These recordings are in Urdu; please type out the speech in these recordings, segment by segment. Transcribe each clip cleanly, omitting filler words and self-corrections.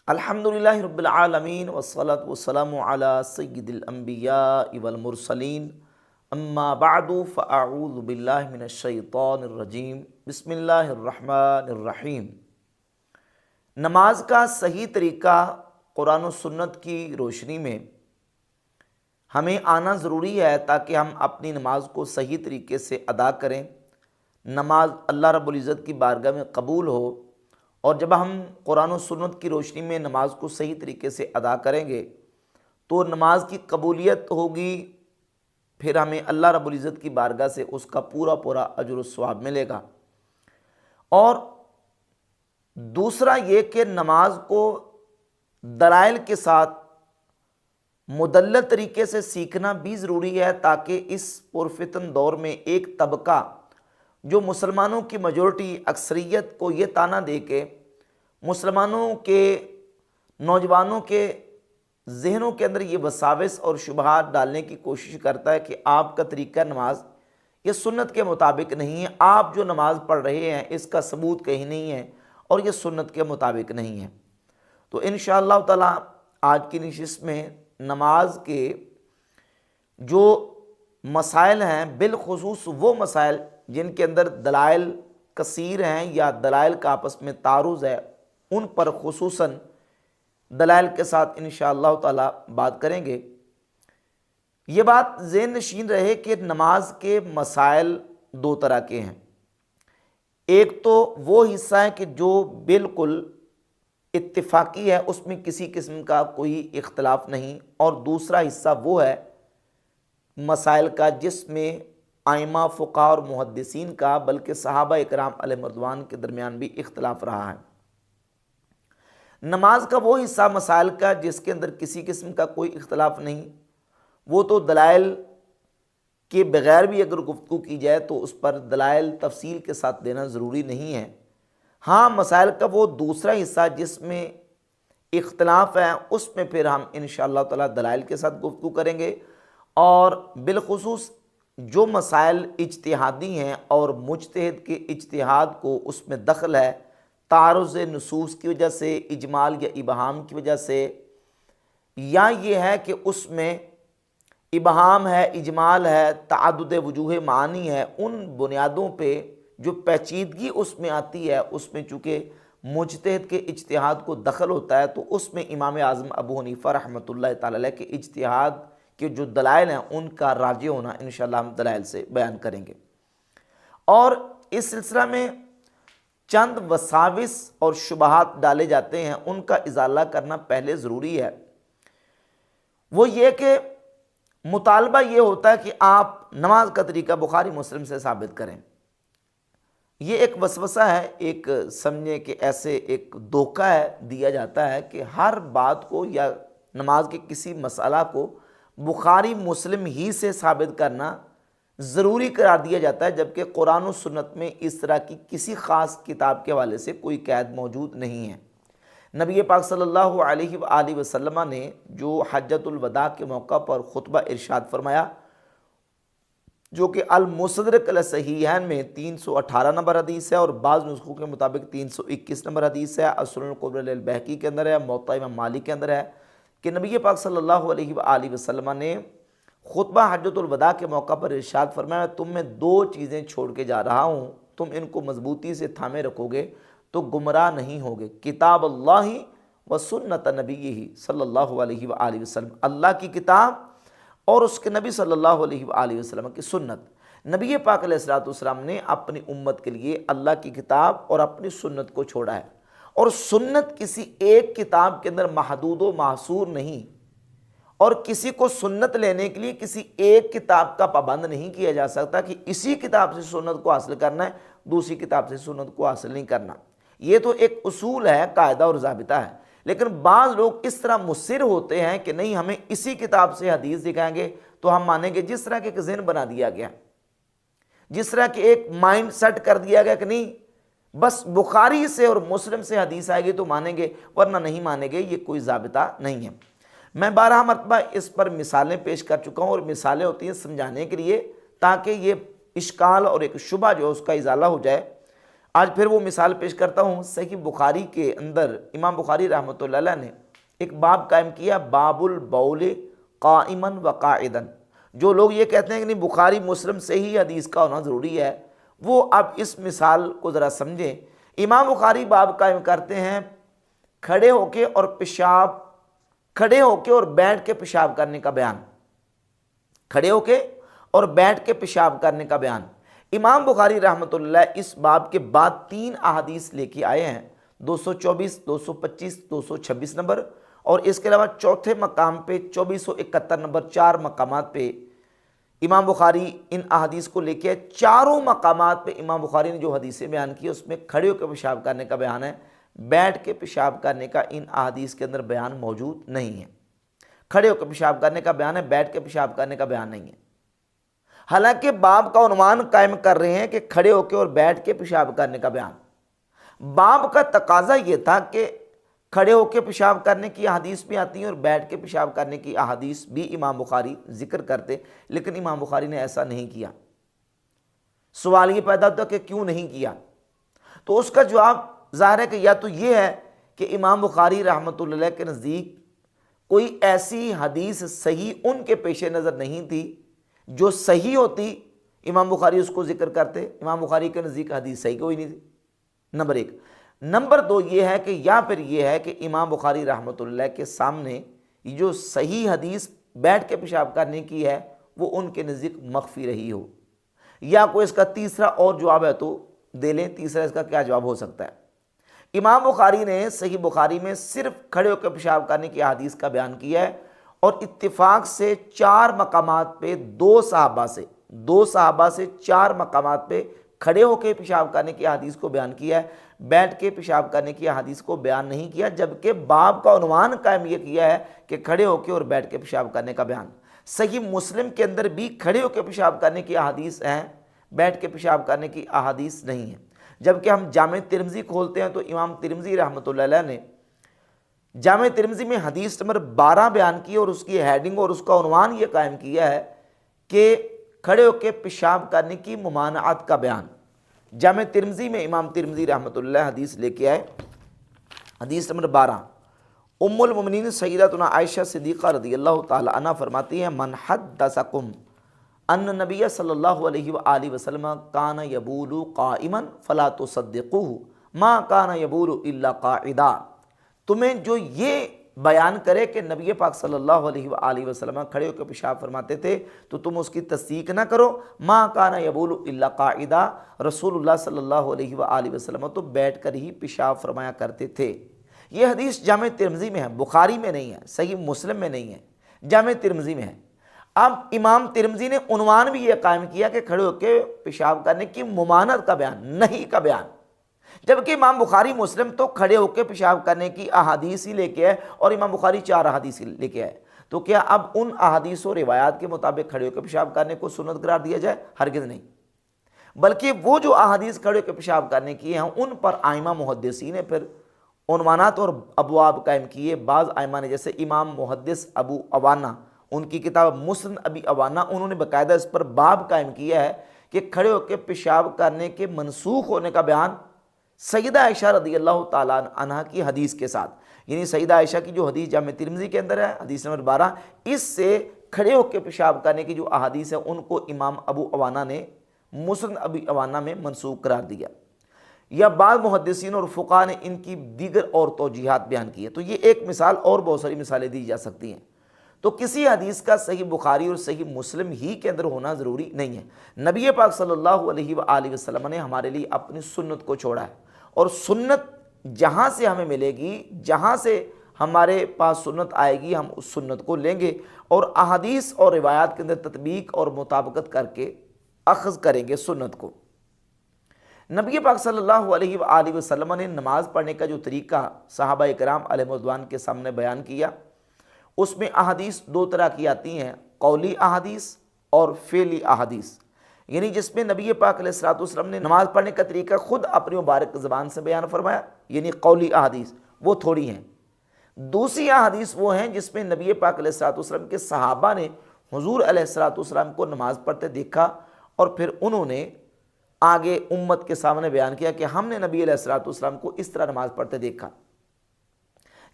الحمدللہ رب العالمین والصلاة والسلام علی سید الانبیاء والمرسلین اما بعد فاعوذ باللہ من الشیطان الرجیم بسم اللہ الرحمن الرحیم۔ نماز کا صحیح طریقہ قرآن و سنت کی روشنی میں ہمیں آنا ضروری ہے تاکہ ہم اپنی نماز کو صحیح طریقے سے ادا کریں، نماز اللہ رب العزت کی بارگاہ میں قبول ہو۔ اور جب ہم قرآن و سنت کی روشنی میں نماز کو صحیح طریقے سے ادا کریں گے تو نماز کی قبولیت ہوگی، پھر ہمیں اللہ رب العزت کی بارگاہ سے اس کا پورا اجر و ثواب ملے گا۔ اور دوسرا یہ کہ نماز کو دلائل کے ساتھ مدلل طریقے سے سیکھنا بھی ضروری ہے تاکہ اس پرفتن دور میں ایک طبقہ جو مسلمانوں کی میجورٹی اکثریت کو یہ طعنہ دے کے مسلمانوں کے نوجوانوں کے ذہنوں کے اندر یہ وساوس اور شبہات ڈالنے کی کوشش کرتا ہے کہ آپ کا طریقہ نماز یہ سنت کے مطابق نہیں ہے، آپ جو نماز پڑھ رہے ہیں اس کا ثبوت کہیں نہیں ہے اور یہ سنت کے مطابق نہیں ہے۔ تو انشاءاللہ تعالی آج کی نشست میں نماز کے جو مسائل ہیں، بالخصوص وہ مسائل جن کے اندر دلائل کثیر ہیں یا دلائل کا آپس میں تعارض ہے، ان پر خصوصاً دلائل کے ساتھ انشاءاللہ تعالی بات کریں گے۔ یہ بات ذہن نشین رہے کہ نماز کے مسائل دو طرح کے ہیں۔ ایک تو وہ حصہ ہے کہ جو بالکل اتفاقی ہے، اس میں کسی قسم کا کوئی اختلاف نہیں، اور دوسرا حصہ وہ ہے مسائل کا جس میں ائمہ فقہاء اور محدثین کا بلکہ صحابہ اکرام علیہ رضوان کے درمیان بھی اختلاف رہا ہے۔ نماز کا وہ حصہ مسائل کا جس کے اندر کسی قسم کا کوئی اختلاف نہیں، وہ تو دلائل کے بغیر بھی اگر گفتگو کی جائے تو اس پر دلائل تفصیل کے ساتھ دینا ضروری نہیں ہے۔ ہاں، مسائل کا وہ دوسرا حصہ جس میں اختلاف ہے، اس میں پھر ہم انشاءاللہ تعالی دلائل کے ساتھ گفتگو کریں گے، اور بالخصوص جو مسائل اجتہادی ہیں اور مجتہد کے اجتہاد کو اس میں دخل ہے تعارض نصوص کی وجہ سے، اجمال یا ابہام کی وجہ سے، یا یہ ہے کہ اس میں ابہام ہے، اجمال ہے، تعدد وجوہ معانی ہے، ان بنیادوں پہ جو پیچیدگی اس میں آتی ہے، اس میں چونکہ مجتہد کے اجتہاد کو دخل ہوتا ہے تو اس میں امام اعظم ابو حنیفہ رحمۃ اللہ تعالی علیہ کے اجتہاد کہ جو دلائل ہیں ان کا راجع ہونا انشاءاللہ ہم دلائل سے بیان کریں گے۔ اور اس سلسلہ میں چند وساوس اور شبہات ڈالے جاتے ہیں، ان کا ازالہ کرنا پہلے ضروری ہے۔ وہ یہ کہ مطالبہ یہ ہوتا ہے کہ آپ نماز کا طریقہ بخاری مسلم سے ثابت کریں۔ یہ ایک وسوسہ ہے، ایک سمجھیں کہ ایسے ایک دھوکہ ہے دیا جاتا ہے کہ ہر بات کو یا نماز کے کسی مسئلہ کو بخاری مسلم ہی سے ثابت کرنا ضروری قرار دیا جاتا ہے، جبکہ قرآن و سنت میں اس طرح کی کسی خاص کتاب کے حوالے سے کوئی قید موجود نہیں ہے۔ نبی پاک صلی اللہ علیہ وآلہ وسلم نے جو حجۃ الوداع کے موقع پر خطبہ ارشاد فرمایا، جو کہ المستدرک علی الصحیحین میں 318 نمبر حدیث ہے اور بعض نسخوں کے مطابق 321 نمبر حدیث ہے، السنن الکبری للبیہقی کے اندر ہے، موطا امام مالک کے اندر ہے، کہ نبی پاک صلی اللہ علیہ وآلہ وسلم نے خطبہ حجۃ الوداع کے موقع پر ارشاد فرمایا، تم میں دو چیزیں چھوڑ کے جا رہا ہوں، تم ان کو مضبوطی سے تھامے رکھو گے تو گمراہ نہیں ہوگے، کتاب اللہ و سنت نبیہ صلی اللہ علیہ وآلہ وسلم، اللہ کی کتاب اور اس کے نبی صلی اللہ علیہ وآلہ وسلم کی سنت۔ نبی پاک علیہ السلام نے اپنی امت کے لیے اللہ کی کتاب اور اپنی سنت کو چھوڑا ہے، اور سنت کسی ایک کتاب کے اندر محدود و محصور نہیں، اور کسی کو سنت لینے کے لیے کسی ایک کتاب کا پابند نہیں کیا جا سکتا کہ اسی کتاب سے سنت کو حاصل کرنا ہے، دوسری کتاب سے سنت کو حاصل نہیں کرنا۔ یہ تو ایک اصول ہے، قاعدہ اور ضابطہ ہے، لیکن بعض لوگ اس طرح مصر ہوتے ہیں کہ نہیں، ہمیں اسی کتاب سے حدیث دکھائیں گے تو ہم مانیں گے، جس طرح کے ایک ذہن بنا دیا گیا، جس طرح کہ ایک مائنڈ سیٹ کر دیا گیا کہ نہیں بس بخاری سے اور مسلم سے حدیث آئے گی تو مانیں گے، ورنہ نہیں مانیں گے، یہ کوئی ضابطہ نہیں ہے۔ میں 12 مرتبہ اس پر مثالیں پیش کر چکا ہوں، اور مثالیں ہوتی ہیں سمجھانے کے لیے تاکہ یہ اشکال اور ایک شبہ جو اس کا ازالہ ہو جائے۔ آج پھر وہ مثال پیش کرتا ہوں۔ صحیح بخاری کے اندر امام بخاری رحمۃ اللہ علیہ نے ایک باب قائم کیا، باب البول قائما و قاعدا۔ جو لوگ یہ کہتے ہیں کہ نہیں بخاری مسلم سے ہی حدیث کا ہونا ضروری ہے، وہ اب اس مثال کو ذرا سمجھیں۔ امام بخاری باب قائم کرتے ہیں کھڑے ہو کے اور کھڑے ہو کے اور بیٹھ کے پیشاب کرنے کا بیان، کھڑے ہو کے اور بیٹھ کے پیشاب کرنے کا بیان۔ امام بخاری رحمۃ اللہ اس باب کے بعد 3 احادیث لے کے آئے ہیں، 224، 225، 226 نمبر، اور اس کے علاوہ چوتھے مقام پہ 2471 نمبر، 4 مقامات پہ امام بخاری ان احادیث کو لے کے چاروں مقامات پہ امام بخاری نے جو حدیثیں بیان کی اس میں کھڑے ہو کے پیشاب کرنے کا بیان ہے، بیٹھ کے پیشاب کرنے کا ان احادیث کے اندر بیان موجود نہیں ہے۔ کھڑے ہو کے پیشاب کرنے کا بیان ہے، بیٹھ کے پیشاب کرنے کا بیان نہیں ہے۔ حالانکہ باب کا عنوان قائم کر رہے ہیں کہ کھڑے ہو کے اور بیٹھ کے پیشاب کرنے کا بیان۔ باب کا تقاضا یہ تھا کہ کھڑے ہو کے پیشاب کرنے کی احادیث بھی آتی ہیں اور بیٹھ کے پیشاب کرنے کی احادیث بھی امام بخاری ذکر کرتے، لیکن امام بخاری نے ایسا نہیں کیا۔ سوال یہ پیدا ہوتا کہ کیوں نہیں کیا؟ تو اس کا جواب ظاہر ہے کہ یا تو یہ ہے کہ امام بخاری رحمۃ اللہ علیہ کے نزدیک کوئی ایسی حدیث صحیح ان کے پیش نظر نہیں تھی، جو صحیح ہوتی امام بخاری اس کو ذکر کرتے۔ امام بخاری کے نزدیک حدیث صحیح کوئی نہیں تھی، نمبر 1۔ نمبر 2 یہ ہے کہ یا پھر یہ ہے کہ امام بخاری رحمۃ اللہ کے سامنے یہ جو صحیح حدیث بیٹھ کے پیشاب کرنے کی ہے وہ ان کے نزدیک مخفی رہی ہو، یا کوئی اس کا تیسرا اور جواب ہے تو دے لیں۔ تیسرا اس کا کیا جواب ہو سکتا ہے؟ امام بخاری نے صحیح بخاری میں صرف کھڑے ہو کے پیشاب کرنے کی حدیث کا بیان کیا ہے، اور اتفاق سے 4 مقامات پہ 2 صحابہ سے 4 مقامات پہ کھڑے ہو کے پیشاب کرنے کی حدیث کو بیان کیا ہے، بیٹھ کے پیشاب کرنے کی حدیث کو بیان نہیں کیا، جبکہ باب کا عنوان قائم یہ کیا ہے کہ کھڑے ہو کے اور بیٹھ کے پیشاب کرنے کا بیان۔ صحیح مسلم کے اندر بھی کھڑے ہو کے پیشاب کرنے کی احادیث ہیں، بیٹھ کے پیشاب کرنے کی احادیث نہیں ہیں۔ جبکہ ہم جامع ترمذی کھولتے ہیں تو امام ترمذی رحمۃ اللہ علیہ نے جامع ترمذی میں حدیث نمبر 12 بیان کی اور اس کی ہیڈنگ اور اس کا عنوان یہ قائم کیا ہے کہ کھڑے ہو کے پیشاب کرنے کی ممانعت کا بیان۔ جامع ترمذی میں امام ترمذی رحمۃ اللہ حدیث لے کے آئے، حدیث نمبر 12۔ ام المؤمنین سیدتنا عائشہ صدیقہ رضی اللہ تعالی عنہ فرماتی ہیں، من حدثکم ان نبی صلی اللہ علیہ وآلہ وسلم کان یبول قائما فلا تصدقوه ما کان یبول الا قاعدا۔ تمہیں جو یہ بیان کرے کہ نبی پاک صلی اللہ علیہ وآلہ وسلم کھڑے ہو کے پیشاب فرماتے تھے تو تم اس کی تصدیق نہ کرو۔ ما کان یبول الا قاعدا، رسول اللہ صلی اللہ علیہ وآلہ وسلم تو بیٹھ کر ہی پیشاب فرمایا کرتے تھے۔ یہ حدیث جامع ترمذی میں ہے، بخاری میں نہیں ہے، صحیح مسلم میں نہیں ہے، جامع ترمذی میں ہے۔ اب امام ترمذی نے عنوان بھی یہ قائم کیا کہ کھڑے ہو کے پیشاب کرنے کی ممانعت کا بیان، نہیں کا بیان، جبکہ امام بخاری مسلم تو کھڑے ہو کے پیشاب کرنے کی احادیث ہی لے کے آئے، اور امام بخاری 4 احادیث لے کے آئے۔ تو کیا اب ان احادیث و روایات کے مطابق کھڑے ہو کے پیشاب کرنے کو سنت قرار دیا جائے؟ ہرگز نہیں، بلکہ وہ جو احادیث کھڑے ہو کے پیشاب کرنے کی ہیں ان پر ائمہ محدثین نے پھر عنوانات اور ابواب قائم کیے۔ بعض ائمہ نے، جیسے امام محدث ابو عوانہ، ان کی کتاب مسند ابی عوانہ، انہوں نے باقاعدہ اس پر باب قائم کیا ہے کہ کھڑے ہو کے پیشاب کرنے کے منسوخ ہونے کا بیان سیدہ عائشہ رضی اللہ تعالیٰ عنہ کی حدیث کے ساتھ، یعنی سیدہ عائشہ کی جو حدیث جامع ترمذی کے اندر ہے حدیث نمبر 12، اس سے کھڑے ہو کے پیشاب کرنے کی جو احادیث ہیں ان کو امام ابو عوانہ نے مسند ابی عوانہ میں منسوخ قرار دیا، یا بعض محدثین اور فقہاء نے ان کی دیگر اور توجیحات بیان کی ہے۔ تو یہ ایک مثال، اور بہت ساری مثالیں دی جا سکتی ہیں۔ تو کسی حدیث کا صحیح بخاری اور صحیح مسلم ہی کے اندر ہونا ضروری نہیں ہے۔ نبی پاک صلی اللہ علیہ وآلہ وسلم نے ہمارے لیے اپنی سنت کو چھوڑا ہے، اور سنت جہاں سے ہمیں ملے گی، جہاں سے ہمارے پاس سنت آئے گی، ہم اس سنت کو لیں گے اور احادیث اور روایات کے اندر تطبیق اور مطابقت کر کے اخذ کریں گے سنت کو۔ نبی پاک صلی اللہ علیہ وآلہ وسلم نے نماز پڑھنے کا جو طریقہ صحابہ کرام علیہ رضوان کے سامنے بیان کیا، اس میں احادیث 2 طرح کی آتی ہیں، قولی احادیث اور فعلی احادیث، یعنی جس میں نبی پاک علیہ الصلوۃ والسلام نے نماز پڑھنے کا طریقہ خود اپنی مبارک زبان سے بیان فرمایا، یعنی قولی احادیث، وہ تھوڑی ہیں۔ دوسری احادیث وہ ہیں جس میں نبی پاک علیہ الصلوۃ والسلام کے صحابہ نے حضور علیہ الصلوۃ والسلام کو نماز پڑھتے دیکھا، اور پھر انہوں نے آگے امت کے سامنے بیان کیا کہ ہم نے نبی علیہ الصلوۃ والسلام کو اس طرح نماز پڑھتے دیکھا۔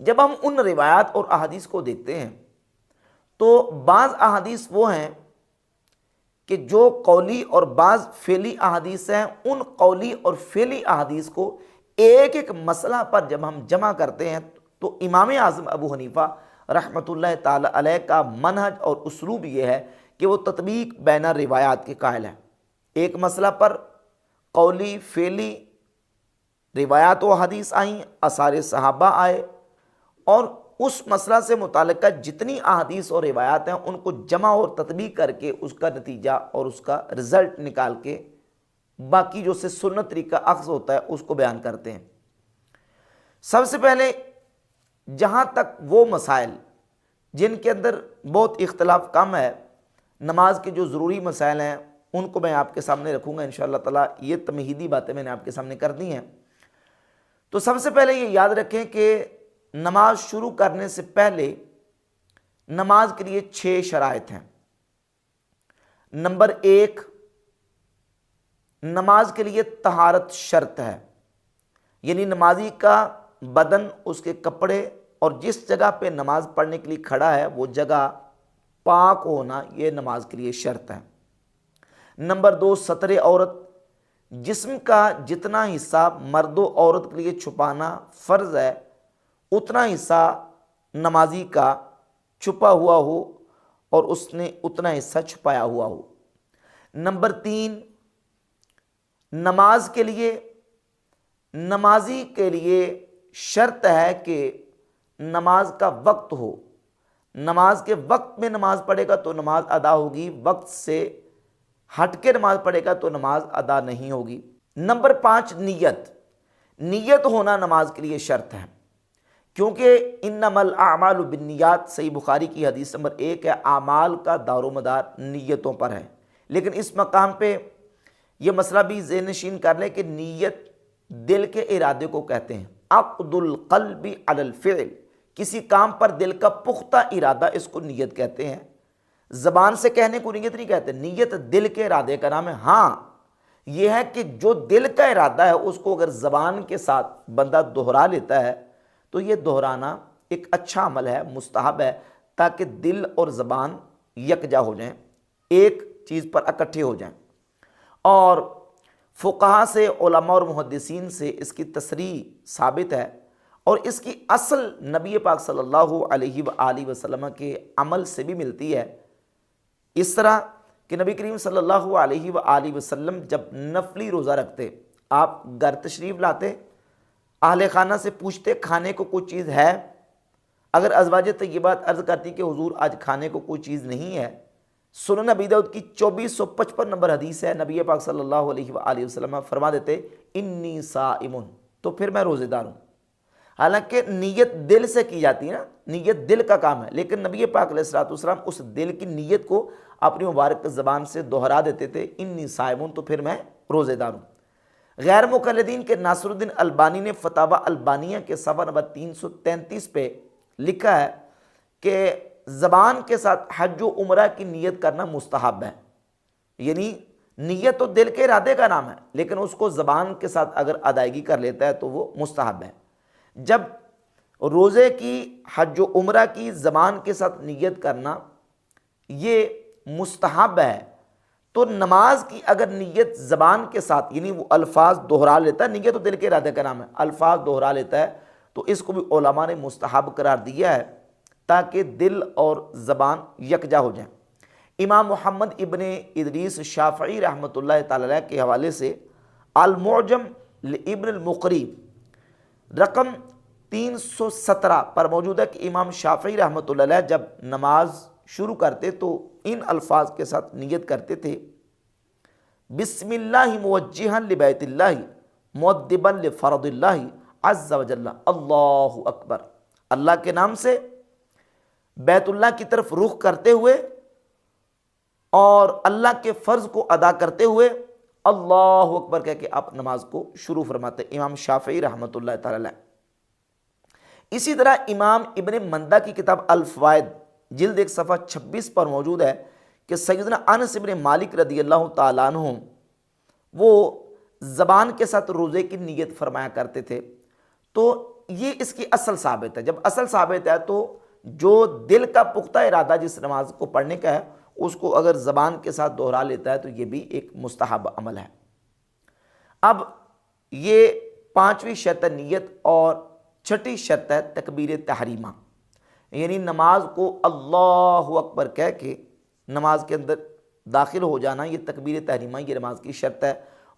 جب ہم ان روایات اور احادیث کو دیکھتے ہیں تو بعض احادیث وہ ہیں کہ جو قولی اور بعض فعلی احادیث ہیں، ان قولی اور فعلی احادیث کو ایک ایک مسئلہ پر جب ہم جمع کرتے ہیں تو امام اعظم ابو حنیفہ رحمۃ اللہ تعالی علیہ کا منہج اور اسلوب یہ ہے کہ وہ تطبیق بین روایات کے قائل ہیں۔ ایک مسئلہ پر قولی فعلی روایات و حدیث آئیں، آثار صحابہ آئے، اور اس مسئلہ سے متعلقہ جتنی احادیث اور روایات ہیں ان کو جمع اور تطبیق کر کے اس کا نتیجہ اور اس کا رزلٹ نکال کے باقی جو سے سنت طریقہ اخذ ہوتا ہے اس کو بیان کرتے ہیں۔ سب سے پہلے جہاں تک وہ مسائل جن کے اندر بہت اختلاف کم ہے، نماز کے جو ضروری مسائل ہیں ان کو میں آپ کے سامنے رکھوں گا انشاءاللہ تعالیٰ۔ یہ تمہیدی باتیں میں نے آپ کے سامنے کر دی ہیں۔ تو سب سے پہلے یہ یاد رکھیں کہ نماز شروع کرنے سے پہلے نماز کے لیے 6 شرائط ہیں۔ نمبر 1، نماز کے لیے طہارت شرط ہے، یعنی نمازی کا بدن، اس کے کپڑے اور جس جگہ پہ نماز پڑھنے کے لیے کھڑا ہے وہ جگہ پاک ہونا، یہ نماز کے لیے شرط ہے۔ نمبر 2، ستر عورت، جسم کا جتنا حصہ مرد و عورت کے لیے چھپانا فرض ہے اتنا حصہ نمازی کا چھپا ہوا ہو اور اس نے اتنا حصہ چھپایا ہوا ہو۔ نمبر 3، نماز کے لیے نمازی کے لیے شرط ہے کہ نماز کا وقت ہو، نماز کے وقت میں نماز پڑھے گا تو نماز ادا ہوگی، وقت سے ہٹ کے نماز پڑھے گا تو نماز ادا نہیں ہوگی۔ نمبر 5، نیت ہونا نماز کے لیے شرط ہے، کیونکہ انما الاعمال بالنیات صحیح بخاری کی حدیث نمبر 1 ہے، اعمال کا دار و مدار نیتوں پر ہے۔ لیکن اس مقام پہ یہ مسئلہ بھی ذہن نشین کر لیں کہ نیت دل کے ارادے کو کہتے ہیں، عقد القلب علی الفعل، کسی کام پر دل کا پختہ ارادہ، اس کو نیت کہتے ہیں۔ زبان سے کہنے کو نیت نہیں کہتے، نیت دل کے ارادے کا نام ہے۔ ہاں یہ ہے کہ جو دل کا ارادہ ہے اس کو اگر زبان کے ساتھ بندہ دہرا لیتا ہے تو یہ دہرانا ایک اچھا عمل ہے، مستحب ہے، تاکہ دل اور زبان یکجا ہو جائیں، ایک چیز پر اکٹھے ہو جائیں۔ اور فقہا سے، علماء اور محدثین سے اس کی تصریح ثابت ہے، اور اس کی اصل نبی پاک صلی اللہ علیہ وآلہ وسلم کے عمل سے بھی ملتی ہے۔ اس طرح کہ نبی کریم صلی اللہ علیہ وآلہ وسلم جب نفلی روزہ رکھتے، آپ گھر تشریف لاتے، اہل خانہ سے پوچھتے کھانے کو کوئی چیز ہے، اگر ازواج طیبات عرض کرتی کہ حضور آج کھانے کو کوئی چیز نہیں ہے، سنن ابی داؤد کی 2455 نمبر حدیث ہے، نبی پاک صلی اللہ علیہ وآلہ وسلم فرما دیتے انی صائم، تو پھر میں روزے دار ہوں۔ حالانکہ نیت دل سے کی جاتی ہے نا، نیت دل کا کام ہے، لیکن نبی پاک علیہ الصلوۃ والسلام اس دل کی نیت کو اپنی مبارک زبان سے دہرا دیتے تھے، انی صائم، تو پھر میں روزے دار ہوں۔ غیر مقلدین کے ناصر الدین البانی نے فتاوی البانیہ کے صفحہ نمبر 333 پہ لکھا ہے کہ زبان کے ساتھ حج و عمرہ کی نیت کرنا مستحب ہے، یعنی نیت تو دل کے ارادے کا نام ہے، لیکن اس کو زبان کے ساتھ اگر ادائیگی کر لیتا ہے تو وہ مستحب ہے۔ جب روزے کی، حج و عمرہ کی زبان کے ساتھ نیت کرنا یہ مستحب ہے، تو نماز کی اگر نیت زبان کے ساتھ، یعنی وہ الفاظ دہرا لیتا ہے، نیت تو دل کے ارادے کا نام ہے، الفاظ دہرا لیتا ہے، تو اس کو بھی علماء نے مستحب قرار دیا ہے تاکہ دل اور زبان یکجا ہو جائیں۔ امام محمد ابن ادریس شافعی رحمۃ اللہ تعالی علیہ کے حوالے سے المعجم لابن المقری رقم 317 پر موجود ہے کہ امام شافعی رحمۃ اللہ علیہ جب نماز شروع کرتے تو ان الفاظ کے ساتھ نیت کرتے تھے، بسم اللہ موجہا لبیت اللہ مؤدبا لفرض اللہ عز وجل، اللہ اکبر، اللہ کے نام سے بیت اللہ کی طرف رخ کرتے ہوئے اور اللہ کے فرض کو ادا کرتے ہوئے اللہ اکبر کہہ کے آپ نماز کو شروع فرماتے، امام شافعی رحمۃ اللہ تعالی علیہ۔ اسی طرح امام ابن مندہ کی کتاب الفوائد جلد 1 صفحہ 26 پر موجود ہے کہ سیدنا انس ابن مالک رضی اللہ تعالیٰ عنہ وہ زبان کے ساتھ روزے کی نیت فرمایا کرتے تھے۔ تو یہ اس کی اصل ثابت ہے۔ جب اصل ثابت ہے تو جو دل کا پختہ ارادہ جس نماز کو پڑھنے کا ہے اس کو اگر زبان کے ساتھ دہرا لیتا ہے تو یہ بھی ایک مستحب عمل ہے۔ اب یہ پانچویں شرط ہے نیت، اور چھٹی شرط ہے تکبیر تحریمہ، یعنی نماز کو اللہ اکبر کہہ کے نماز کے اندر داخل ہو جانا، یہ تکبیر تحریمہ یہ نماز کی شرط ہے۔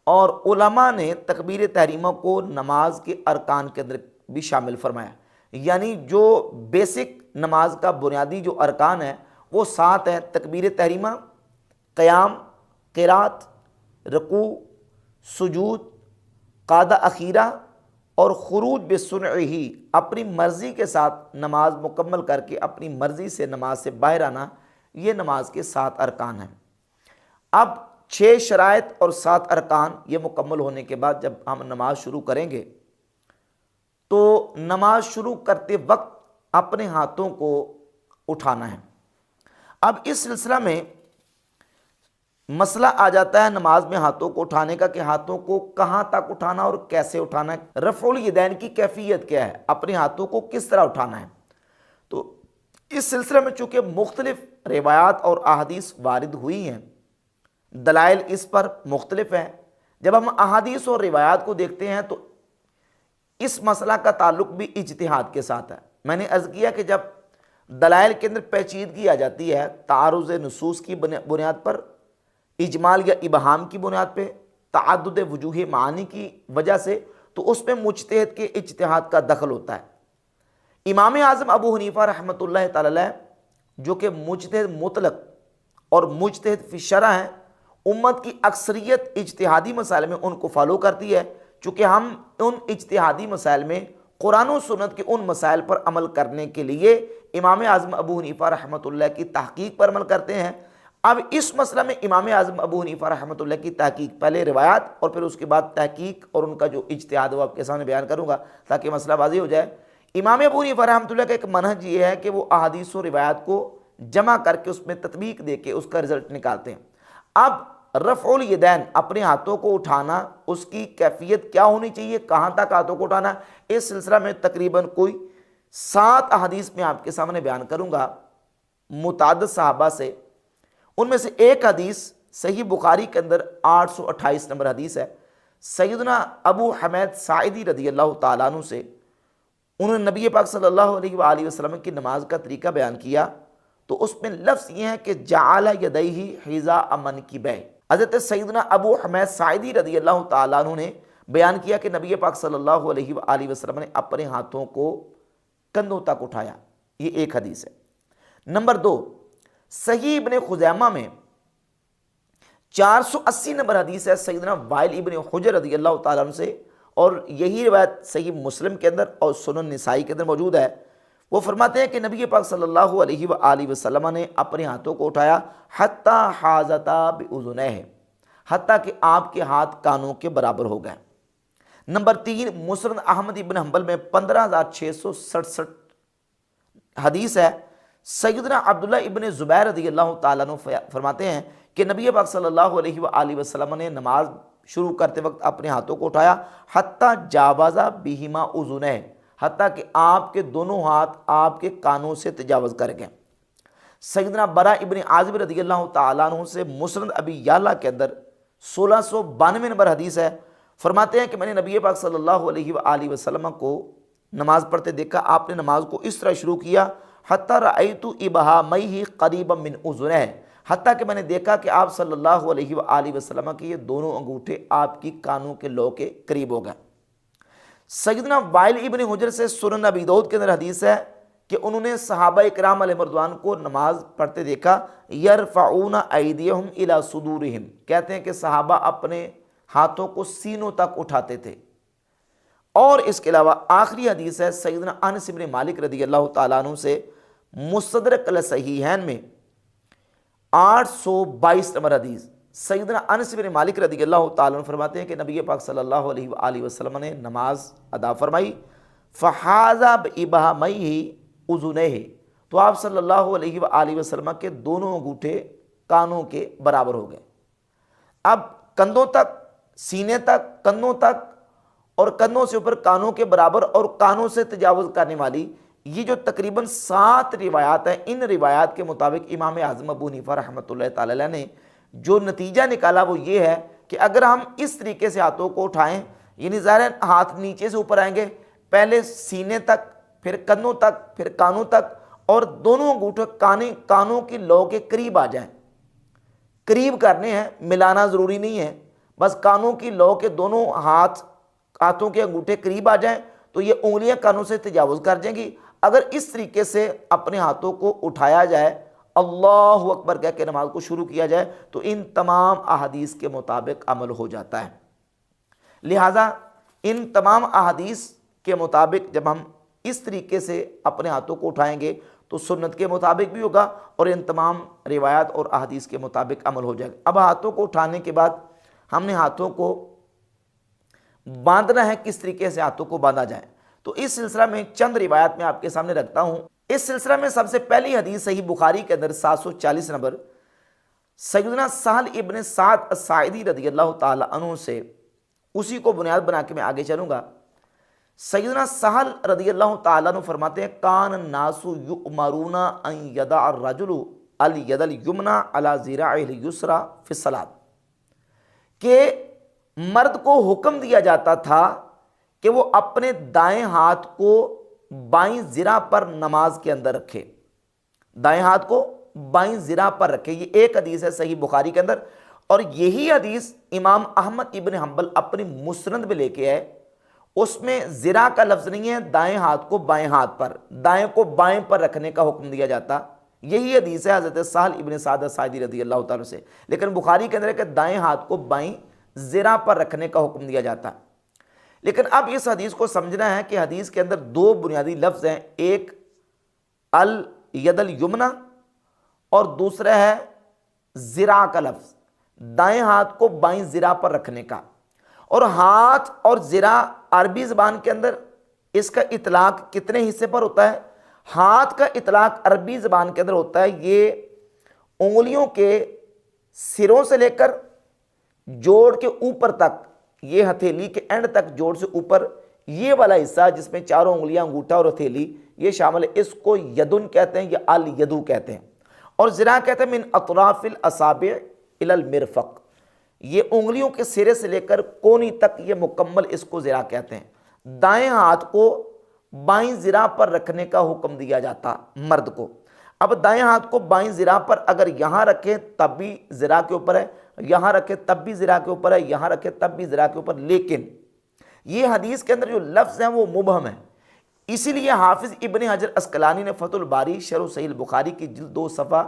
اور علماء نے تکبیر تحریمہ کو نماز کے ارکان کے اندر بھی شامل فرمایا، یعنی جو بیسک نماز کا بنیادی جو ارکان ہے وہ 7 ہیں: تکبیر تحریمہ، قیام، قرات، رکوع، سجود، قعدہ اخیرہ، اور خروج بسنعہ، اپنی مرضی کے ساتھ نماز مکمل کر کے اپنی مرضی سے نماز سے باہر آنا، یہ نماز کے 7 ارکان ہیں۔ اب 6 شرائط اور 7 ارکان یہ مکمل ہونے کے بعد جب ہم نماز شروع کریں گے تو نماز شروع کرتے وقت اپنے ہاتھوں کو اٹھانا ہے۔ اب اس سلسلہ میں مسئلہ آ جاتا ہے نماز میں ہاتھوں کو اٹھانے کا کہ ہاتھوں کو کہاں تک اٹھانا اور کیسے اٹھانا ہے، رفع الیدین کی کیفیت کیا ہے، اپنے ہاتھوں کو کس طرح اٹھانا ہے۔ تو اس سلسلے میں چونکہ مختلف روایات اور احادیث وارد ہوئی ہیں، دلائل اس پر مختلف ہیں، جب ہم احادیث اور روایات کو دیکھتے ہیں تو اس مسئلہ کا تعلق بھی اجتہاد کے ساتھ ہے۔ میں نے عرض کیا کہ جب دلائل کے اندر پیچیدگی آ جاتی ہے، تعارض نصوص کی بنیاد پر، اجمال یا ابہام کی بنیاد پہ، تعدد وجوہ معانی کی وجہ سے، تو اس میں مجتہد کے اجتہاد کا دخل ہوتا ہے۔ امام اعظم ابو حنیفہ رحمۃ اللہ تعالی علیہ جو کہ مجتہد مطلق اور مجتہد فی الشرع ہیں، امت کی اکثریت اجتہادی مسائل میں ان کو فالو کرتی ہے، چونکہ ہم ان اجتہادی مسائل میں قرآن و سنت کے ان مسائل پر عمل کرنے کے لیے امام اعظم ابو حنیفہ رحمۃ اللہ کی تحقیق پر عمل کرتے ہیں۔ اب اس مسئلہ میں امام اعظم ابو حنیفہ رحمۃ اللہ کی تحقیق، پہلے روایات اور پھر اس کے بعد تحقیق اور ان کا جو اجتہاد وہ آپ کے سامنے بیان کروں گا تاکہ مسئلہ واضح ہو جائے۔ امام ابو حنیفہ رحمۃ اللہ کا ایک منہج یہ ہے کہ وہ احادیث و روایات کو جمع کر کے اس میں تطبیق دے کے اس کا رزلٹ نکالتے ہیں۔ اب رفع الیدین، اپنے ہاتھوں کو اٹھانا، اس کی کیفیت کیا ہونی چاہیے، کہاں تک ہاتھوں کو اٹھانا، اس سلسلہ میں تقریباً کوئی 7 احادیث میں آپ کے سامنے بیان کروں گا متعدد صحابہ سے۔ ان میں سے ایک حدیث صحیح بخاری کے اندر 828 نمبر حدیث ہے، سیدنا ابو حمید ساعدی رضی اللہ تعالیٰ عنہ سے۔ انہوں نے نبی پاک صلی اللہ علیہ وآلہ وسلم کی نماز کا طریقہ بیان کیا، تو اس میں لفظ یہ ہے کہ جعل یدیہ حذاء منکبیہ۔ حضرت سیدنا ابو حمید ساعدی رضی اللہ تعالیٰ عنہ نے بیان کیا کہ نبی پاک صلی اللہ علیہ وآلہ وسلم نے اپنے ہاتھوں کو کندھوں تک اٹھایا۔ یہ ایک حدیث ہے۔ نمبر 2، صحیح ابن خزیمہ میں 480 نمبر حدیث ہے سیدنا وائل ابن حجر رضی اللہ تعالیٰ عنہ سے، اور یہی روایت صحیح مسلم کے اندر اور سنن نسائی کے اندر موجود ہے۔ وہ فرماتے ہیں کہ نبی پاک صلی اللہ علیہ وآلہ وسلم نے اپنے ہاتھوں کو اٹھایا حتی حاذتا باذنیہ، حتیٰ کہ آپ کے ہاتھ کانوں کے برابر ہو گئے۔ نمبر 3، مسند احمد ابن حنبل میں 15667 حدیث ہے، سیدنا عبداللہ ابن زبیر رضی اللہ تعالیٰ عنہ فرماتے ہیں کہ نبی پاک صلی اللہ علیہ وآلہ وسلم نے نماز شروع کرتے وقت اپنے ہاتھوں کو اٹھایا حتی جاوزا بہما اذنیہ، حتیٰ کہ آپ کے دونوں ہاتھ آپ کے کانوں سے تجاوز کر گئے۔ سیدنا برا ابن عازب رضی اللہ تعالیٰ عنہ سے مسند ابی یعلا کے اندر 1692 نمبر حدیث ہے، فرماتے ہیں کہ میں نے نبی پاک صلی اللہ علیہ وآلہ وسلم کو نماز پڑھتے دیکھا، آپ نے نماز کو اس طرح شروع کیا حتی رأیت ابہامیہ قریبا من اذنیہ، حتیٰ کہ میں نے دیکھا کہ آپ صلی اللہ علیہ وآلہ وسلم کے یہ دونوں انگوٹھے آپ کی کانوں کے لو کے قریب ہو گئے۔ سیدنا وائل ابن حجر سے سنن ابی داؤد کے اندر حدیث ہے کہ انہوں نے صحابہ اکرام علیہ رضوان کو نماز پڑھتے دیکھا یرفعون ایدیہم الی صدورہم، کہتے ہیں کہ صحابہ اپنے ہاتھوں کو سینوں تک اٹھاتے تھے۔ اور اس کے علاوہ آخری حدیث ہے سیدنا انس بن مالک رضی اللہ تعالیٰ عنہ سے مستدرک الصحیحین میں 822 نمبر حدیث، سیدنا انس بن مالک رضی اللہ تعالیٰ عنہ فرماتے ہیں کہ نبی پاک صلی اللہ علیہ وآلہ وسلم نے نماز ادا فرمائی فحاذا بابہمیہ اذنیہ، تو آپ صلی اللہ علیہ وآلہ وسلم کے دونوں انگوٹھے کانوں کے برابر ہو گئے۔ اب کندھوں تک سینے تک، کندھوں تک، اور کندھوں سے اوپر کانوں کے برابر، اور کانوں سے تجاوز کرنے والی، یہ جو تقریباً 7 روایات ہیں، ان روایات کے مطابق امام اعظم ابو حنیفہ رحمۃ اللہ تعالی علیہ نے جو نتیجہ نکالا وہ یہ ہے کہ اگر ہم اس طریقے سے ہاتھوں کو اٹھائیں، یعنی ظاہر ہے ہاتھ نیچے سے اوپر آئیں گے، پہلے سینے تک، پھر کندھوں تک، پھر کانوں تک، اور دونوں انگوٹھے کانوں کی لو کے قریب آ جائیں، قریب کرنے ہیں، ملانا ضروری نہیں ہے، بس کانوں کی لو کے دونوں ہاتھوں کے انگوٹھے قریب آ جائیں تو یہ انگلیاں کانوں سے تجاوز کر جائیں گی۔ اگر اس طریقے سے اپنے ہاتھوں کو اٹھایا جائے، اللہ اکبر کہہ کے نماز کو شروع کیا جائے، تو ان تمام احادیث کے مطابق عمل ہو جاتا ہے۔ لہٰذا ان تمام احادیث کے مطابق جب ہم اس طریقے سے اپنے ہاتھوں کو اٹھائیں گے تو سنت کے مطابق بھی ہوگا، اور ان تمام روایات اور احادیث کے مطابق عمل ہو جائے گا۔ اب ہاتھوں کو اٹھانے کے بعد ہم نے ہاتھوں کو باندھنا ہے، کس طریقے سے ہاتھوں کو باندھا جائے، تو اس سلسلہ میں چند روایات میں آپ کے سامنے رکھتا ہوں۔ اس سلسلہ میں سب سے پہلی حدیث صحیح بخاری کے اندر 740 نمبر، سیدنا سہل ابن سعد الساعدی رضی اللہ تعالی عنہ سے، اسی کو بنیاد بنا کے میں آگے چلوں گا۔ سیدنا سہل رضی اللہ تعالیٰ عنہ فرماتے ہیں کان الناس یؤمرون ان یضع الرجل الید الیمنی علی ذراعہ الیسری فی الصلاۃ، کہ مرد کو حکم دیا جاتا تھا کہ وہ اپنے دائیں ہاتھ کو بائیں ذرا پر نماز کے اندر رکھے، دائیں ہاتھ کو بائیں ذرا پر رکھے۔ یہ ایک حدیث ہے صحیح بخاری کے اندر، اور یہی حدیث امام احمد ابن حنبل اپنی مسند میں لے کے آئے۔ اس میں ذرا کا لفظ نہیں ہے، دائیں ہاتھ کو بائیں ہاتھ پر، دائیں کو بائیں پر رکھنے کا حکم دیا جاتا۔ یہی حدیث ہے حضرت سہل ابن سعد الساعدی رضی اللہ تعالیٰ سے، لیکن بخاری کے اندر ہے کہ دائیں ہاتھ کو بائیں ذرا پر رکھنے کا حکم دیا جاتا۔ لیکن اب اس حدیث کو سمجھنا ہے کہ حدیث کے اندر 2 بنیادی لفظ ہیں، ایک الید الیمنی اور دوسرا ہے ذرا کا لفظ، دائیں ہاتھ کو بائیں ذرا پر رکھنے کا۔ اور ہاتھ اور ذرا عربی زبان کے اندر اس کا اطلاق کتنے حصے پر ہوتا ہے؟ ہاتھ کا اطلاق عربی زبان کے اندر ہوتا ہے یہ انگلیوں کے سروں سے لے کر جوڑ کے اوپر تک، یہ ہتھیلی کے اینڈ تک جوڑ سے اوپر یہ والا حصہ جس میں چاروں انگلیاں، انگوٹھا اور ہتھیلی یہ شامل ہے، اس کو یدن کہتے ہیں یا الیدو کہتے ہیں۔ اور ذرا کہتے ہیں من اطراف الاصابع الی المرفق، یہ انگلیوں کے سرے سے لے کر کونی تک یہ مکمل اس کو ذرا کہتے ہیں۔ دائیں ہاتھ کو بائیں ذرا پر رکھنے کا حکم دیا جاتا مرد کو۔ اب دائیں ہاتھ کو بائیں ذرا پر اگر یہاں رکھیں تب بھی ذرا کے اوپر ہے، یہاں رکھیں تب بھی ذرا کے اوپر ہے، یہاں رکھیں تب بھی ذرا کے اوپر، لیکن یہ حدیث کے اندر جو لفظ ہیں وہ مبہم ہیں۔ اسی لیے حافظ ابن حجر عسقلانی نے فتح الباری شرح صحیح البخاری کی جلد 2 صفحہ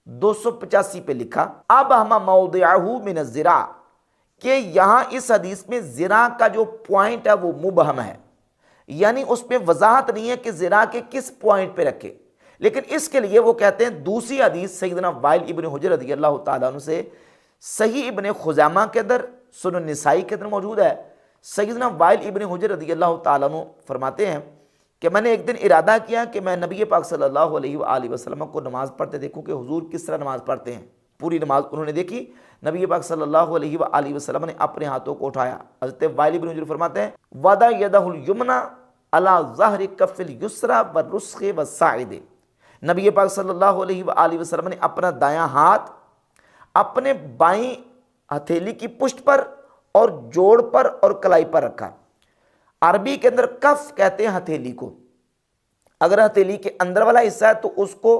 285 پہ لکھا اب ہم موضعہ من الذراع، کہ یہاں اس حدیث میں ذرا کا جو پوائنٹ ہے وہ مبہم ہے، یعنی اس میں وضاحت نہیں ہے کہ ذرا کے کس پوائنٹ پہ رکھے۔ لیکن اس کے لیے وہ کہتے ہیں دوسری حدیث سیدنا وائل ابن حجر رضی اللہ تعالیٰ عنہ سے صحیح ابن خزیمہ کے اندر، سنن نسائی کے اندر موجود ہے۔ سیدنا وائل ابن حجر رضی اللہ تعالیٰ عنہ فرماتے ہیں کہ میں نے ایک دن ارادہ کیا کہ میں نبی پاک صلی اللہ علیہ وآلہ وسلم کو نماز پڑھتے دیکھوں کہ حضور کس طرح نماز پڑھتے ہیں۔ پوری نماز انہوں نے دیکھی، نبی پاک صلی اللہ علیہ وآلہ وسلم نے اپنے ہاتھوں کو اٹھایا۔ حضرت وائل بن حجر فرماتے ہیں وَضَعَ يَدَهُ الْيُمْنَى عَلَى ظَهْرِ كَفِّ الْيُسْرَى وَالرُّسْخِ وَالسَّاعِدِ، نبی پاک صلی اللہ علیہ وآلہ وسلم نے اپنا دایاں ہاتھ اپنے بائیں ہتھیلی کی پشت پر اور جوڑ پر اور کلائی پر رکھا۔ عربی کے اندر کف کہتے ہیں ہتھیلی کو، اگر ہتھیلی کے اندر والا حصہ ہے تو اس کو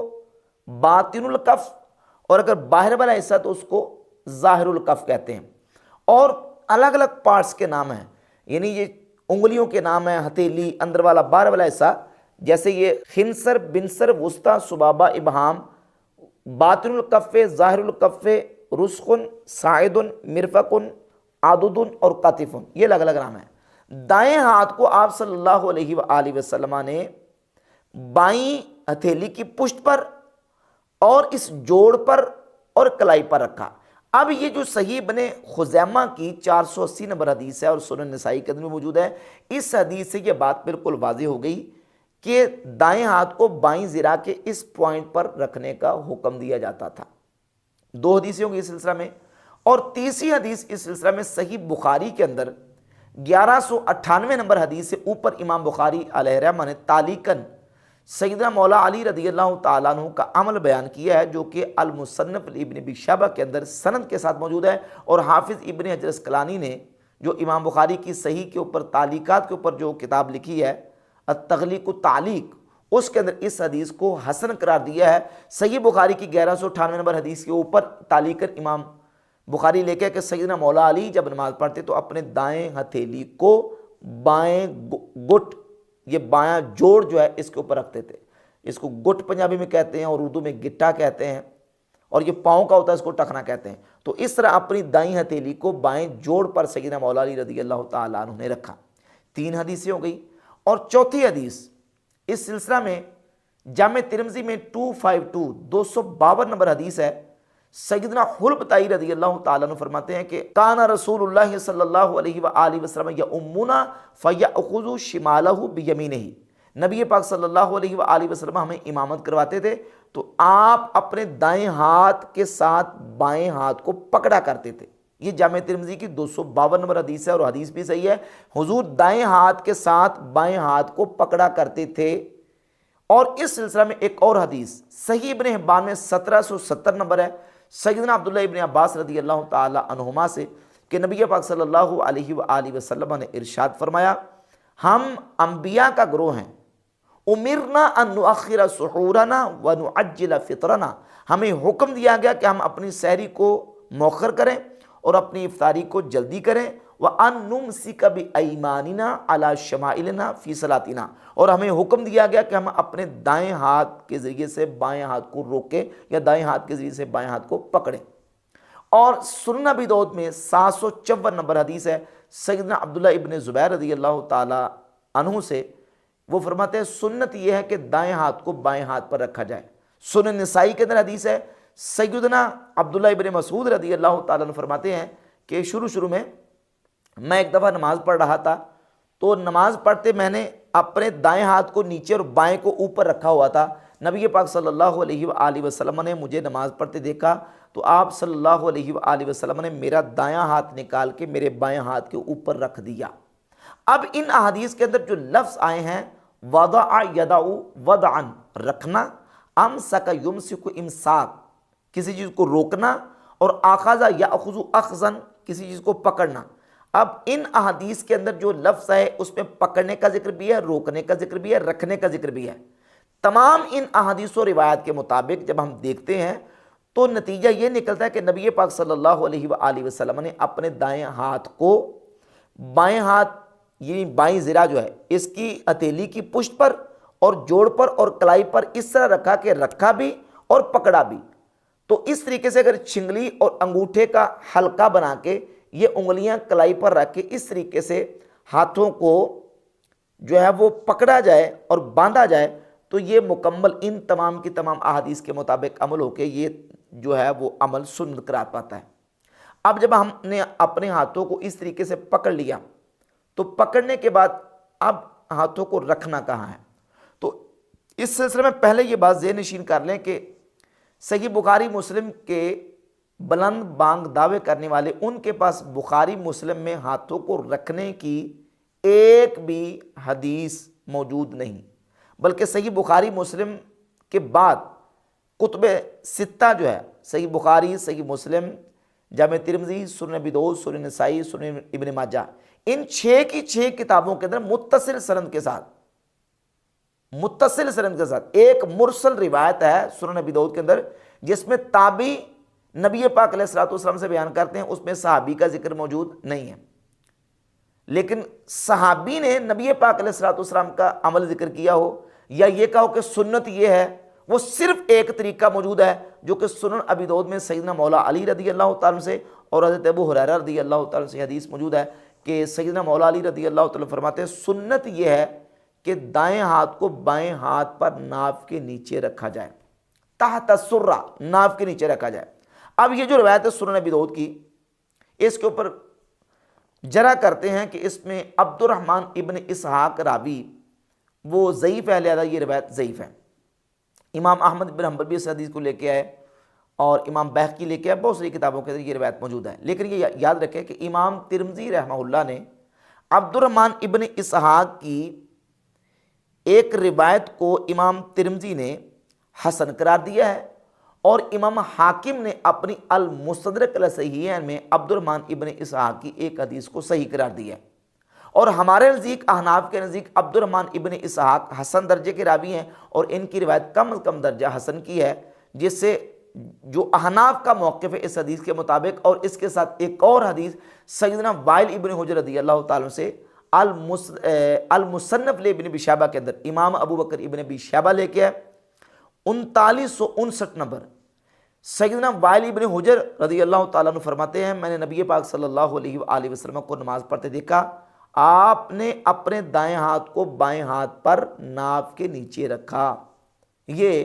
باطن الکف، اور اگر باہر والا حصہ تو اس کو ظاہر الکف کہتے ہیں۔ اور الگ الگ پارٹس کے نام ہیں، یعنی یہ انگلیوں کے نام ہیں، ہتھیلی اندر والا باہر والا حصہ، جیسے یہ خنصر، بنصر، وسطی، سبابہ، ابہام، باطن الکف، ظاہر الکف، رسخن، ساعدن، مرفقن، عضدن اور قطفن، یہ الگ الگ نام ہیں۔ دائیں ہاتھ کو آپ صلی اللہ علیہ وآلہ وسلم نے بائیں ہتھیلی کی پشت پر اور اس جوڑ پر اور کلائی پر رکھا۔ اب یہ جو صحیح ابن خزیمہ کی 480 نمبر حدیث ہے اور سنن نسائی کے اندر میں موجود ہے، اس حدیث سے یہ بات بالکل واضح ہو گئی کہ دائیں ہاتھ کو بائیں ذرا کے اس پوائنٹ پر رکھنے کا حکم دیا جاتا تھا۔ 2 حدیثیں ہوں گی اس سلسلہ میں، اور تیسری حدیث اس سلسلہ میں صحیح بخاری کے اندر 1198 نمبر حدیث سے اوپر امام بخاری علیہ رحمہ نے تعلیقاً سیدنا مولا علی رضی اللہ تعالیٰ عنہ کا عمل بیان کیا ہے، جو کہ المصنف ابن ابی شیبہ کے اندر سند کے ساتھ موجود ہے، اور حافظ ابن حجر اسقلانی نے جو امام بخاری کی صحیح کے اوپر تعلیقات کے اوپر جو کتاب لکھی ہے التغلیق التعلیق، اس کے اندر اس حدیث کو حسن قرار دیا ہے۔ صحیح بخاری کی 1198 نمبر حدیث کے اوپر تعلیقاً امام بخاری لے کے کہ سیدنا مولا علی جب نماز پڑھتے تو اپنے دائیں ہتھیلی کو بائیں گٹ، یہ بایاں جوڑ جو ہے اس کے اوپر رکھتے تھے، اس کو گٹ پنجابی میں کہتے ہیں اور اردو میں گٹا کہتے ہیں، اور یہ پاؤں کا ہوتا ہے اس کو ٹخنا کہتے ہیں۔ تو اس طرح اپنی دائیں ہتھیلی کو بائیں جوڑ پر سیدنا مولا علی رضی اللہ تعالیٰ عنہ نے رکھا۔ 3 حدیثیں ہو گئی، اور چوتھی حدیث اس سلسلہ میں جامع ترمذی میں 252 نمبر حدیث ہے۔ سیدنا حلبتائی رضی اللہ تعالیٰ عنہ فرماتے ہیں کہ کان رسول اللہ صلی اللہ علیہ وآلہ وسلم یؤمنا فیأخذ شمالہ بیمینہ، نبی پاک صلی اللہ علیہ وآلہ وسلم ہمیں امامت کرواتے تھے تو آپ اپنے دائیں ہاتھ کے ساتھ بائیں ہاتھ کو پکڑا کرتے تھے۔ یہ جامع ترمذی کی 252 نمبر حدیث ہے، اور حدیث بھی صحیح ہے۔ حضور دائیں ہاتھ کے ساتھ بائیں ہاتھ کو پکڑا کرتے تھے۔ اور اس سلسلہ میں ایک اور حدیث صحیح ابن حبان میں 1770 نمبر ہے، سیدنا عبداللہ ابن عباس رضی اللہ تعالی عنہما سے کہ نبی پاک صلی اللہ علیہ وآلہ وسلم نے ارشاد فرمایا، ہم انبیاء کا گروہ ہیں، امرنا ان نؤخر سحورنا ونعجل فطرنا، ہمیں حکم دیا گیا کہ ہم اپنی سحری کو مؤخر کریں اور اپنی افطاری کو جلدی کریں، وَأَن نُمْسِكَ بِأَيْمَانِنَا عَلَى شَمَائِلِنَا فِي صَلَاتِنَا، اور ہمیں حکم دیا گیا کہ ہم اپنے دائیں ہاتھ کے ذریعے سے بائیں ہاتھ کو روکیں یا دائیں ہاتھ کے ذریعے سے بائیں ہاتھ کو پکڑیں۔ اور سنن ابی داؤد میں 754 نمبر حدیث ہے، سیدنا عبداللہ ابن زبیر رضی اللہ تعالی عنہ سے، وہ فرماتے ہیں سنت یہ ہے کہ دائیں ہاتھ کو بائیں ہاتھ پر رکھا جائے۔ سنن نسائی کے اندر حدیث ہے، سیدنا عبداللہ ابن مسعود رضی اللہ تعالیٰ عنہ فرماتے ہیں کہ شروع میں میں ایک دفعہ نماز پڑھ رہا تھا، تو نماز پڑھتے میں نے اپنے دائیں ہاتھ کو نیچے اور بائیں کو اوپر رکھا ہوا تھا۔ نبی پاک صلی اللہ علیہ وآلہ وسلم نے مجھے نماز پڑھتے دیکھا تو آپ صلی اللہ علیہ وآلہ وسلم نے میرا دایاں ہاتھ نکال کے میرے بائیں ہاتھ کے اوپر رکھ دیا۔ اب ان احادیث کے اندر جو لفظ آئے ہیں وضع یدع وضعا رکھنا، امسک یمسک امساک کسی چیز کو روکنا، اور اخذ یاخذ اخذا کسی چیز کو پکڑنا۔ اب ان احادیث کے اندر جو لفظ ہے اس میں پکڑنے کا ذکر بھی ہے، روکنے کا ذکر بھی ہے، رکھنے کا ذکر بھی ہے۔ تمام ان احادیث و روایات کے مطابق جب ہم دیکھتے ہیں تو نتیجہ یہ نکلتا ہے کہ نبی پاک صلی اللہ علیہ وآلہ وسلم نے اپنے دائیں ہاتھ کو بائیں ہاتھ یعنی بائیں ذرا جو ہے اس کی ہتھیلی کی پشت پر اور جوڑ پر اور کلائی پر اس طرح رکھا کہ رکھا بھی اور پکڑا بھی۔ تو اس طریقے سے اگر چھنگلی اور انگوٹھے کا حلقہ بنا کے یہ انگلیاں کلائی پر رکھ کے اس طریقے سے ہاتھوں کو جو ہے وہ پکڑا جائے اور باندھا جائے تو یہ مکمل ان تمام کی تمام احادیث کے مطابق عمل ہو کے یہ جو ہے وہ عمل سنت قرار پاتا ہے۔ اب جب ہم نے اپنے ہاتھوں کو اس طریقے سے پکڑ لیا تو پکڑنے کے بعد اب ہاتھوں کو رکھنا کہاں ہے؟ تو اس سلسلے میں پہلے یہ بات ذہن نشین کر لیں کہ صحیح بخاری مسلم کے بلند بانگ دعوے کرنے والے ان کے پاس بخاری مسلم میں ہاتھوں کو رکھنے کی ایک بھی حدیث موجود نہیں، بلکہ صحیح بخاری مسلم کے بعد کتب ستہ جو ہے صحیح بخاری، صحیح مسلم، جامع ترمذی، سنن ابی داؤد، سنن نسائی، سنن ابن ماجہ، ان 6 کی 6 کتابوں کے اندر متصل سند کے ساتھ ایک مرسل روایت ہے سنن ابی داؤد کے اندر جس میں تابعی نبی پاک علیہ الصلوۃ والسلام سے بیان کرتے ہیں، اس میں صحابی کا ذکر موجود نہیں ہے، لیکن صحابی نے نبی پاک علیہ الصلوۃ والسلام کا عمل ذکر کیا ہو یا یہ کہو کہ سنت یہ ہے، وہ صرف ایک طریقہ موجود ہے جو کہ سنن ابی داؤد میں سیدنا مولا علی رضی اللہ تعالیٰ سے اور حضرت ابو ہریرہ رضی اللہ تعالیٰ سے حدیث موجود ہے کہ سیدنا مولا علی رضی اللہ تعالیٰ فرماتے ہیں سنت یہ ہے کہ دائیں ہاتھ کو بائیں ہاتھ پر ناف کے نیچے رکھا جائے، تحت السرہ، ناف کے نیچے رکھا جائے۔ اب یہ جو روایت ہے سنن ابی داؤد کی، اس کے اوپر جرح کرتے ہیں کہ اس میں عبد الرحمن ابن اسحاق راوی وہ ضعیف ہے، لہذا یہ روایت ضعیف ہے۔ امام احمد بن حنبل بھی اس حدیث کو لے کے آئے اور امام بیہقی لے کے بہت ساری کتابوں کے اندر یہ روایت موجود ہے۔ لیکن یہ یاد رکھیں کہ امام ترمذی رحمہ اللہ نے عبد الرحمن ابن اسحاق کی ایک روایت کو امام ترمذی نے حسن قرار دیا ہے، اور امام حاکم نے اپنی المستدرک علی صحیحین میں عبد الرحمن ابن اسحاق کی ایک حدیث کو صحیح قرار دیا ہے۔ اور ہمارے نزدیک، احناف کے نزدیک، عبد الرحمن ابن اسحاق حسن درجے کے راوی ہیں، اور ان کی روایت کم از کم درجہ حسن کی ہے، جس سے جو احناف کا موقف ہے اس حدیث کے مطابق، اور اس کے ساتھ ایک اور حدیث سیدنا وائل ابن حجر رضی اللہ تعالیٰ سے المصنف لابن ابی شیبہ کے اندر امام ابو بکر ابن ابی شیبہ لے کے 3959 نمبر، سیدنا وائل ابن حجر رضی اللہ تعالیٰ عنہ فرماتے ہیں میں نے نبی پاک صلی اللہ علیہ وآلہ وسلم کو نماز پڑھتے دیکھا، آپ نے اپنے دائیں ہاتھ کو بائیں ہاتھ پر ناف کے نیچے رکھا۔ یہ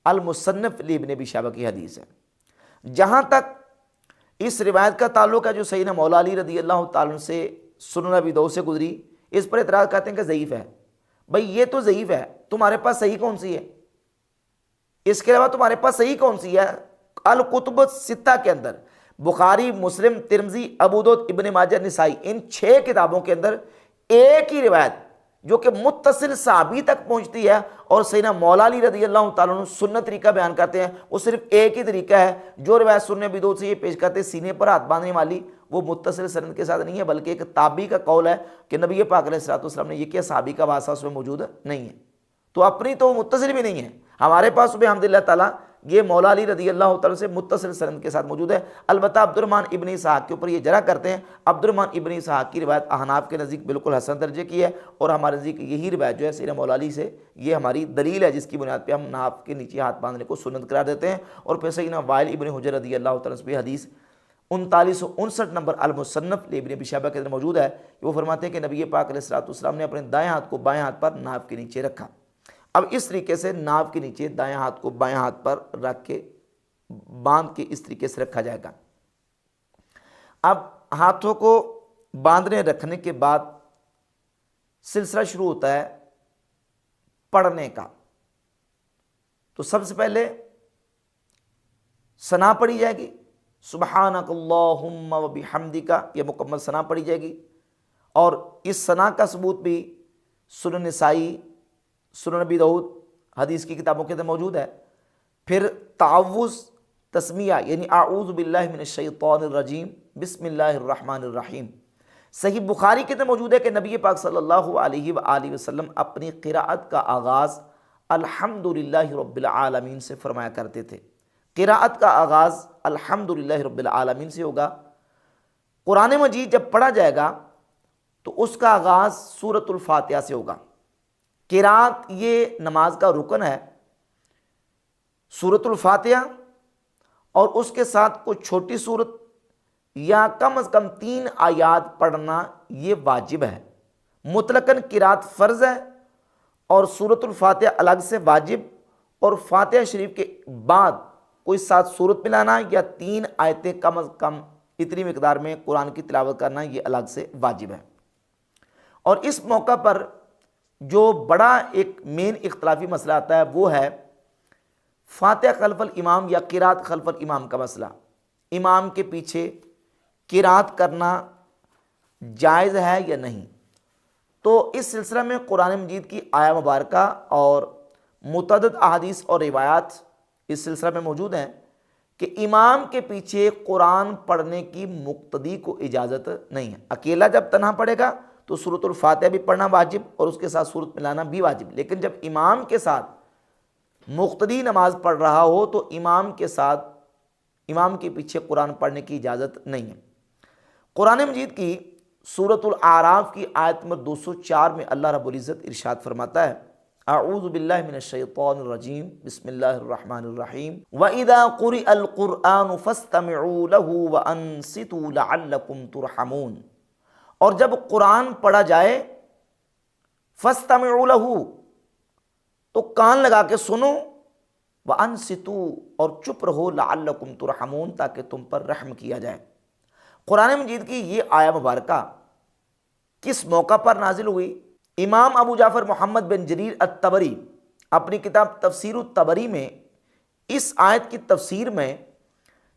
المصنف لابن ابی شیبہ کی حدیث ہے۔ جہاں تک اس روایت کا تعلق ہے جو سیدنا مولا علی رضی اللہ تعالیٰ عنہ سے سنن ابی داؤد سے گزری، اس پر اعتراض کرتے ہیں کہ ضعیف ہے۔ بھئی یہ تو ضعیف ہے، تمہارے پاس صحیح کون سی ہے؟ اس کے علاوہ تمہارے پاس صحیح کون سی ہے؟ الکتب ستہ کے اندر بخاری، مسلم، ترمذی، ابو داؤد، ابن ماجہ، نسائی، ان 6 کتابوں کے اندر ایک ہی روایت جو کہ متصل صحابی تک پہنچتی ہے، اور سیدنا مولا علی رضی اللہ تعالیٰ عنہ سنت طریقہ بیان کرتے ہیں، وہ صرف ایک ہی طریقہ ہے۔ جو روایت سنن ابی داؤد سے یہ پیش کرتے ہیں سینے پر ہاتھ باندھنے والی، وہ متصل سند کے ساتھ نہیں ہے، بلکہ ایک تابعی کا قول ہے کہ نبی پاک علیہ الصلوۃ والسلام نے یہ کیا، صحابی کا واسطہ اس میں موجود نہیں ہے، تو اپنی تو متصل بھی نہیں ہے۔ ہمارے پاس بحمد اللہ تعالیٰ یہ مولا علی رضی اللہ تعالیٰ سے متصل سند کے ساتھ موجود ہے۔ البتہ عبد الرحمن ابن اسحاق کے اوپر یہ جرح کرتے ہیں۔ عبد الرحمن ابن اسحاق کی روایت احناف کے نزدیک بالکل حسن درجے کی ہے، اور ہمارے نزدیک یہی روایت جو ہے سیدنا مولا علی سے، یہ ہماری دلیل ہے جس کی بنیاد پہ ہم ناف کے نیچے ہاتھ باندھنے کو سنت قرار دیتے ہیں۔ اور پھر سیدنا وائل ابن حجر رضی اللہ تعالیٰ سے بھی حدیث 3959 نمبر المصنف لابن ابی شیبہ کے اندر موجود ہے، وہ فرماتے ہیں کہ نبی پاک علیہ الصلوۃ والسلام نے اپنے دائیں ہاتھ کو بائیں ہاتھ پر ناف کے نیچے رکھا۔ اب اس طریقے سے ناف کے نیچے دائیں ہاتھ کو بائیں ہاتھ پر رکھ کے باندھ کے اس طریقے سے رکھا جائے گا۔ اب ہاتھوں کو باندھنے رکھنے کے بعد سلسلہ شروع ہوتا ہے پڑھنے کا۔ تو سب سے پہلے ثنا پڑھی جائے گی، سبحانک اللہم و بحمدک، یہ مکمل ثنا پڑھی جائے گی، اور اس ثنا کا ثبوت بھی سنن نسائی، سنن ابی داؤد حدیث کی کتابوں کے اندر موجود ہے۔ پھر تعوذ، تسمیہ، یعنی اعوذ باللہ من الشیطان الرجیم، بسم اللہ الرحمن الرحیم، صحیح بخاری کے اندر موجود ہے کہ نبی پاک صلی اللہ علیہ وآلہ وسلم اپنی قراءت کا آغاز الحمدللہ رب العالمین سے فرمایا کرتے تھے۔ قراءت کا آغاز الحمدللہ رب العالمین سے ہوگا۔ قرآن مجید جب پڑھا جائے گا تو اس کا آغاز سورۃ الفاتحہ سے ہوگا۔ قراءت یہ نماز کا رکن ہے۔ سورۃ الفاتحہ اور اس کے ساتھ کوئی چھوٹی سورت یا کم از کم 3 آیات پڑھنا یہ واجب ہے۔ مطلقاً قراءت فرض ہے، اور سورۃ الفاتحہ الگ سے واجب، اور فاتحہ شریف کے بعد کوئی 7 سورت ملانا یا 3 آیتیں کم از کم اتنی مقدار میں قرآن کی تلاوت کرنا یہ الگ سے واجب ہے۔ اور اس موقع پر جو بڑا ایک مین اختلافی مسئلہ آتا ہے وہ ہے فاتحہ خلف الامام یا قراءت خلف الامام کا مسئلہ۔ امام کے پیچھے قراءت کرنا جائز ہے یا نہیں؟ تو اس سلسلہ میں قرآن مجید کی آیہ مبارکہ اور متعدد احادیث اور روایات اس سلسلہ میں موجود ہیں کہ امام کے پیچھے قرآن پڑھنے کی مقتدی کو اجازت نہیں ہے۔ اکیلا جب تنہا پڑھے گا تو سورۃ الفاتحہ بھی پڑھنا واجب اور اس کے ساتھ سورت ملانا بھی واجب، لیکن جب امام کے ساتھ مقتدی نماز پڑھ رہا ہو تو امام کے ساتھ، امام کے پیچھے قرآن پڑھنے کی اجازت نہیں ہے۔ قرآن مجید کی سورۃ الاعراف کی آیت نمبر 204 میں اللہ رب العزت ارشاد فرماتا ہے، اعوذ باللہ من الشیطان الرجیم، بسم اللہ الرحمن الرحیم، وَإِذَا قُرِئَ الْقُرْآنُ فَاسْتَمِعُوا لَهُ وَأَنصِتُوا لَعَلَّكُمْ تُرْحَمُونَ، اور جب قرآن پڑھا جائے فَاسْتَمِعُوا لَهُ تو کان لگا کے سنو، وَأَنصِتُوا اور چپ رہو، لَعَلَّكُمْ تُرْحَمُونَ تاکہ تم پر رحم کیا جائے۔ قرآن مجید کی یہ آیہ مبارکہ کس موقع پر نازل ہوئی؟ امام ابو جعفر محمد بن جریر الطبری اپنی کتاب تفسیر الطبری میں اس آیت کی تفسیر میں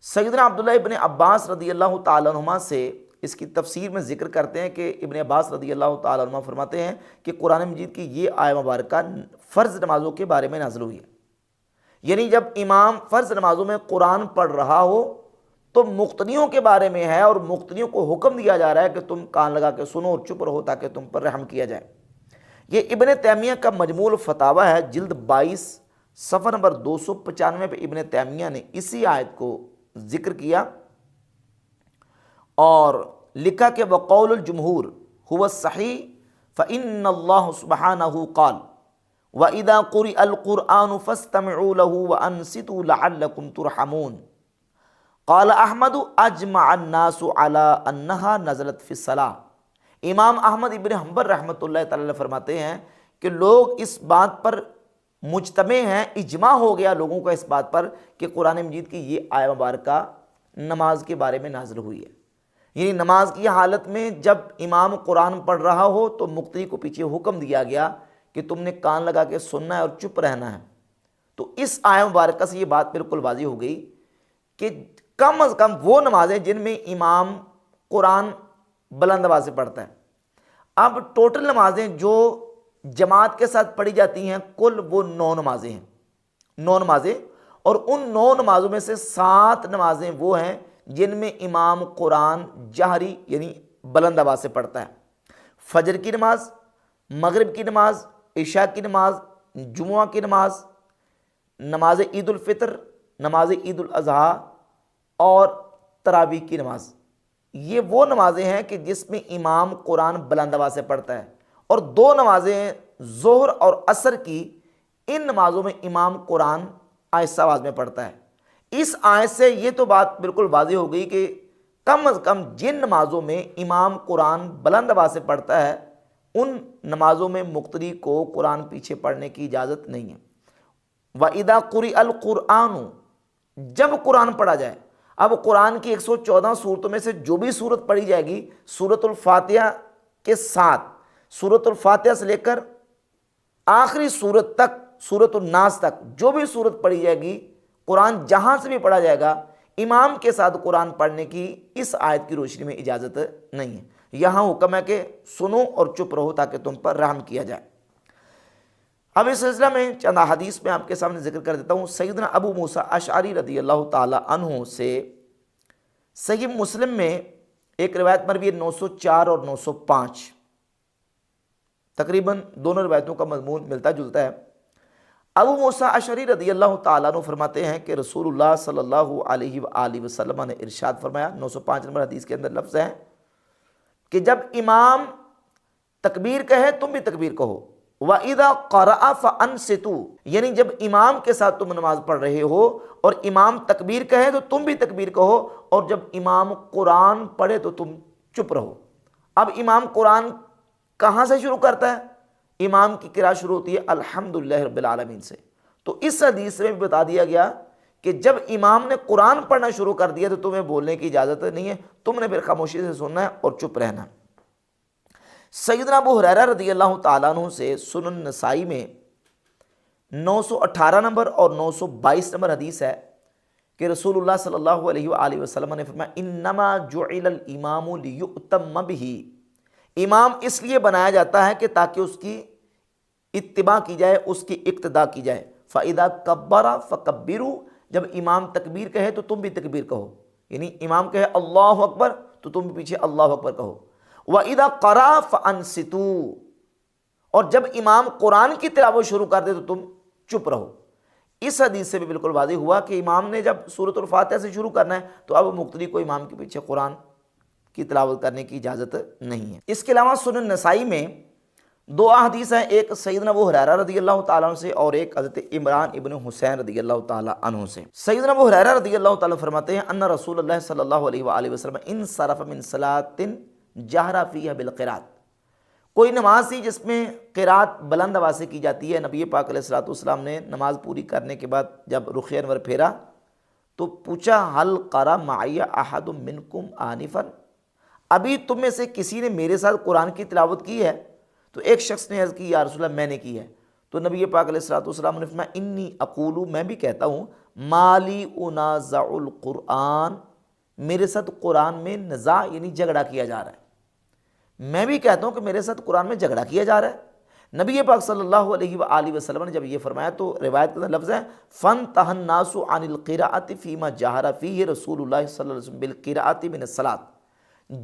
سیدنا عبداللہ ابن عباس رضی اللہ تعالیٰ عنہما سے اس کی تفسیر میں ذکر کرتے ہیں کہ ابن عباس رضی اللہ تعالیٰ عنہ فرماتے ہیں کہ قرآن مجید کی یہ آیت مبارکہ فرض نمازوں کے بارے میں نازل ہوئی ہے، یعنی جب امام فرض نمازوں میں قرآن پڑھ رہا ہو تو مقتدیوں کے بارے میں ہے، اور مقتدیوں کو حکم دیا جا رہا ہے کہ تم کان لگا کے سنو اور چپ رہو تاکہ تم پر رحم کیا جائے۔ یہ ابن تیمیہ کا مجموع الفتاوی ہے، جلد 22 صفحہ نمبر 295 پہ ابن تیمیہ نے اسی آیت کو ذکر کیا اور لکھا کہ وقول الجمہور هو الصحیح فإن اللہ سبحانہ قال وَإِذَا قُرِئَ الْقُرْآنُ فَاسْتَمِعُوا لَهُ وَأَنصِتُوا لَعَلَّكُمْ تُرْحَمُونَ قال احمد اجمع الناس على انها نزلت فی الصلاۃ۔ امام احمد ابن حنبل رحمۃ اللہ تعالی فرماتے ہیں کہ لوگ اس بات پر مجتمع ہیں، اجماع ہو گیا لوگوں کا اس بات پر کہ قرآن مجید کی یہ آیت مبارکہ نماز کے بارے میں نازل ہوئی ہے، یعنی نماز کی حالت میں جب امام قرآن پڑھ رہا ہو تو مقتدی کو پیچھے حکم دیا گیا کہ تم نے کان لگا کے سننا ہے اور چپ رہنا ہے۔ تو اس آیت مبارکہ سے یہ بات بالکل واضح ہو گئی کہ کم از کم وہ نمازیں جن میں امام قرآن بلند آواز سے پڑھتا ہے۔ اب ٹوٹل نمازیں جو جماعت کے ساتھ پڑھی جاتی ہیں کل وہ 9 نمازیں ہیں، 9 نمازیں، اور ان 9 نمازوں میں سے 7 نمازیں وہ ہیں جن میں امام قرآن جہری یعنی بلند آواز سے پڑھتا ہے۔ فجر کی نماز، مغرب کی نماز، عشاء کی نماز، جمعہ کی نماز، نماز عید الفطر، نماز عید الاضحیٰ اور تراویح کی نماز، یہ وہ نمازیں ہیں کہ جس میں امام قرآن بلند آواز سے پڑھتا ہے۔ اور 2 نمازیں ظہر اور عصر کی، ان نمازوں میں امام قرآن آہستہ آواز میں پڑھتا ہے۔ اس آیت سے یہ تو بات بالکل واضح ہو گئی کہ کم از کم جن نمازوں میں امام قرآن بلند آواز سے پڑھتا ہے ان نمازوں میں مقتدی کو قرآن پیچھے پڑھنے کی اجازت نہیں ہے۔ وَإِذَا قُرِئَ الْقُرْآنُ، جب قرآن پڑھا جائے۔ اب قرآن کی 114 صورتوں میں سے جو بھی صورت پڑھی جائے گی سورۃ الفاتحہ کے ساتھ، سورۃ الفاتحہ سے لے کر آخری صورت تک، سورۃ الناس تک جو بھی صورت پڑھی جائے گی، قرآن جہاں سے بھی پڑھا جائے گا، امام کے ساتھ قرآن پڑھنے کی اس آیت کی روشنی میں اجازت نہیں ہے۔ یہاں حکم ہے کہ سنو اور چپ رہو تاکہ تم پر رحم کیا جائے۔ اب اس سلسلہ میں چند حدیث میں آپ کے سامنے ذکر کر دیتا ہوں۔ سیدنا ابو موسیٰ اشعری رضی اللہ تعالی عنہ سے صحیح مسلم میں ایک روایت مروی ہے 904 اور 905، تقریباً دونوں روایتوں کا مضمون ملتا جلتا ہے۔ ابو موسیٰ اشعری رضی اللہ تعالیٰ عنہ فرماتے ہیں کہ رسول اللہ صلی اللہ علیہ وآلہ وسلم نے ارشاد فرمایا، 905 نمبر حدیث کے اندر لفظ ہے کہ جب امام تکبیر کہے تم بھی تکبیر کہو، وَإِذَا قَرَأَ فَأَنصِتُوا، یعنی جب امام کے ساتھ تم نماز پڑھ رہے ہو اور امام تکبیر کہے تو تم بھی تکبیر کہو، اور جب امام قرآن پڑھے تو تم چپ رہو۔ اب امام قرآن کہاں سے شروع کرتا ہے؟ امام کی قرأت شروع ہوتی ہے الحمدللہ رب العالمین سے۔ تو اس حدیث میں بھی بتا دیا گیا کہ جب امام نے قرآن پڑھنا شروع کر دیا تو تمہیں بولنے کی اجازت نہیں ہے، تم نے پھر خاموشی سے سننا ہے اور چپ رہنا ہے۔ سیدنا ابو ہریرہ رضی اللہ تعالیٰ عنہ سے سنن نسائی میں 918 نمبر اور 922 نمبر حدیث ہے کہ رسول اللہ صلی اللہ علیہ وآلہ وسلم نے فرمایا انما جعل الامام لیؤتم بہ، امام اس لیے بنایا جاتا ہے کہ تاکہ اس کی اتباع کی جائے، اس کی اقتداء کی جائے۔ فَإِذَا كَبَّرَ فَكَبِّرُوا، جب امام تکبیر کہے تو تم بھی تکبیر کہو، یعنی امام کہے اللہ اکبر تو تم بھی پیچھے اللہ اکبر کہو۔ وَإِذَا قَرَأَ فَأَنصِتُوا، اور جب امام قرآن کی تلاوت شروع کر دے تو تم چپ رہو۔ اس حدیث سے بھی بالکل واضح ہوا کہ امام نے جب سورۃ الفاتحہ سے شروع کرنا ہے تو اب مقتدی کو امام کے پیچھے قرآن کی تلاوت کرنے کی اجازت نہیں ہے۔ اس کے علاوہ سنن نسائی میں 2 احادیث ہیں، ایک سیدنا ابو ہریرہ رضی اللہ تعالیٰ عنہ سے اور ایک حضرت عمران ابن حسین رضی اللہ تعالیٰ عنہ سے۔ سیدنا ابو ہریرہ رضی اللہ تعالیٰ فرماتے ہیں ان رسول اللہ صلی اللہ علیہ وآلہ وسلم انصرف من صلاۃ جہر فیہا بالقراءۃ، کوئی نماز تھی جس میں قرات بلند آواز سے کی جاتی ہے۔ نبی پاک علیہ الصلوۃ والسلام نے نماز پوری کرنے کے بعد جب رخ انور پھیرا تو پوچھا هل قرأ معی احد منکم آنفا، ابھی تم میں سے کسی نے میرے ساتھ قرآن کی تلاوت کی ہے؟ تو ایک شخص نے عرض کی یا رسول اللہ میں نے کی ہے۔ تو نبی پاک علیہ الصلوۃ والسلام نے فرمایا انی اقول، میں بھی کہتا ہوں، مالی انازع القرآن، میرے ساتھ قرآن میں نزاع یعنی جھگڑا کیا جا رہا ہے، میں بھی کہتا ہوں کہ میرے ساتھ قرآن میں جھگڑا کیا جا رہا ہے۔ نبی پاک صلی اللہ علیہ وآلہ وسلم نے جب یہ فرمایا تو روایت کے اندر لفظ ہے فَانْتَهَى النَّاسُ عَنِ الْقِرَاءَةِ فِيمَا جَهَرَ فِيهِ رسول اللہ صلی اللہ علیہ وسلم بِالْقِرَاءَةِ مِنَ الصَّلَاةِ،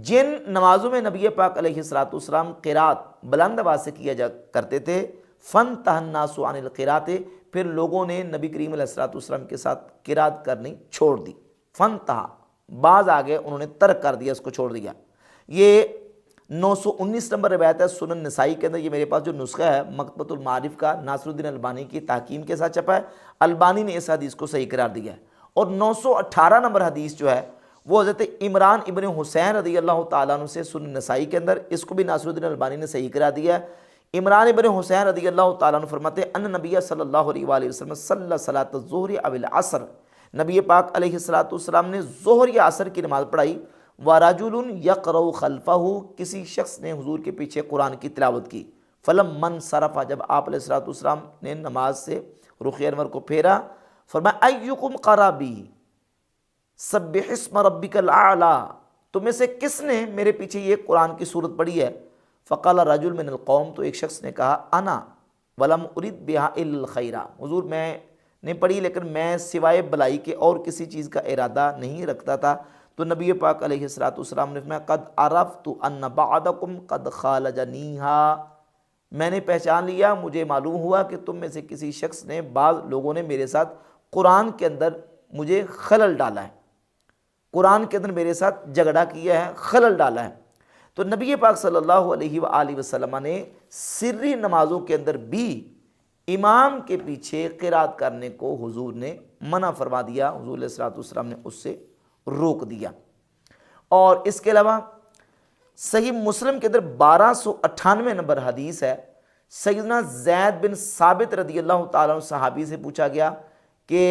جن نمازوں میں نبی پاک علیہ السلام قرات بلند آواز سے کیا کرتے تھے، فَانْتَهَى النَّاسُ عَنِ الْقِرَاءَةِ، پھر لوگوں نے نبی کریم علیہ السلام کے ساتھ قرات کرنی چھوڑ دی۔ فَانْتَهَى، بعض آگے انہوں نے ترک کر دیا، اس کو چھوڑ دیا۔ یہ 919 نمبر روایت ہے سنن نسائی کے اندر، یہ میرے پاس جو نسخہ ہے مکتبۃ المعارف کا ناصر الدین البانی کی تحکیم کے ساتھ چھپا ہے، البانی نے اس حدیث کو صحیح قرار دیا ہے۔ اور 918 نمبر حدیث جو ہے وہ حضرت عمران ابن حسین رضی اللہ تعالیٰ عنہ سے سنن نسائی کے اندر، اس کو بھی ناصر الدین البانی نے صحیح قرار دیا ہے۔ عمران ابن حسین رضی اللہ تعالیٰ عنہ فرماتے ہیں ان نبی صلی اللہ علیہ وآلہ وسلم صلی صلاۃ الظہر او العصر، نبی پاک علیہ السلام نے ظہر یا عصر کی نماز پڑھائی، وَرَجُلٌ يَقْرَؤُ خَلْفَهُ، کسی شخص نے حضور کے پیچھے قرآن کی تلاوت کی، فَلَمَّا انصَرَفَ، جب آپ علیہ السلام نے نماز سے رخ انور کو پھیرا، فرمایا أَيُّكُمْ قَرَأَ بِهِ سَبِّحِ اسْمَ رَبِّكَ الْأَعْلَىٰ، تم میں سے کس نے میرے پیچھے یہ قرآن کی صورت پڑھی ہے؟ فَقَالَ رَجُلٌ مِّنَ الْقَوْمِ، تو ایک شخص نے کہا أَنَا وَلَمْ أُرِدْ بِهَا إِلَّا الْخَيْرَ، حضور میں نے پڑھی لیکن میں سوائے بلائی کے اور کسی چیز کا ارادہ نہیں رکھتا تھا۔ تو نبی پاک علیہ السلام نے فرمایا قد عرفت ان بعضکم قد خالجنیہا، میں نے پہچان لیا، مجھے معلوم ہوا کہ تم میں سے کسی شخص نے، بعض لوگوں نے میرے ساتھ قرآن کے اندر مجھے خلل ڈالا ہے، قرآن کے اندر میرے ساتھ جھگڑا کیا ہے، خلل ڈالا ہے۔ تو نبی پاک صلی اللہ علیہ وآلہ وسلم نے سری نمازوں کے اندر بھی امام کے پیچھے قرات کرنے کو حضور نے منع فرما دیا، حضور علیہ السلام نے اس سے روک دیا۔ اور اس کے علاوہ صحیح مسلم کے اندر 1298 نمبر حدیث ہے، سیدنا زید بن ثابت رضی اللہ تعالیٰ عنہ صحابی سے پوچھا گیا کہ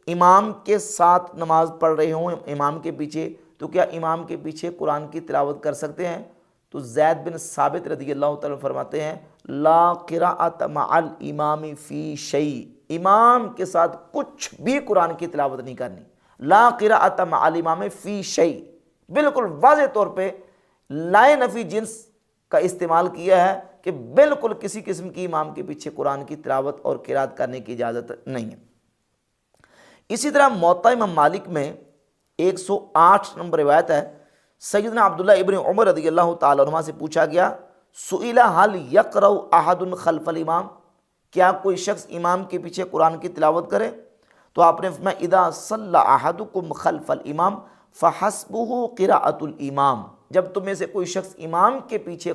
امام کے ساتھ نماز پڑھ رہے ہوں، امام کے پیچھے، تو کیا امام کے پیچھے قرآن کی تلاوت کر سکتے ہیں؟ تو زید بن ثابت رضی اللہ تعالیٰ عنہ فرماتے ہیں لا قراءۃ مع الامام فی شیء، امام کے ساتھ کچھ بھی قرآن کی تلاوت نہیں کرنی، لا قراءۃ مع الامام فی شیء، بالکل واضح طور پہ لائے نفی جنس کا استعمال کیا ہے کہ بالکل کسی قسم کی امام کے پیچھے قرآن کی تلاوت اور قرات کرنے کی اجازت نہیں ہے۔ اسی طرح موطا امام مالک میں 108 نمبر روایت ہے، سیدنا عبداللہ ابن عمر رضی اللہ تعالیٰ عنہ سے پوچھا گیا سئل هل یقرأ احد خلف الامام، کیا کوئی شخص امام کے پیچھے قرآن کی تلاوت کرے؟ تو آپ نے فرمایا اذا صلی احدکم خلف الامام فحسبہ قراءۃ الامام، جب تم میں سے کوئی شخص امام کے پیچھے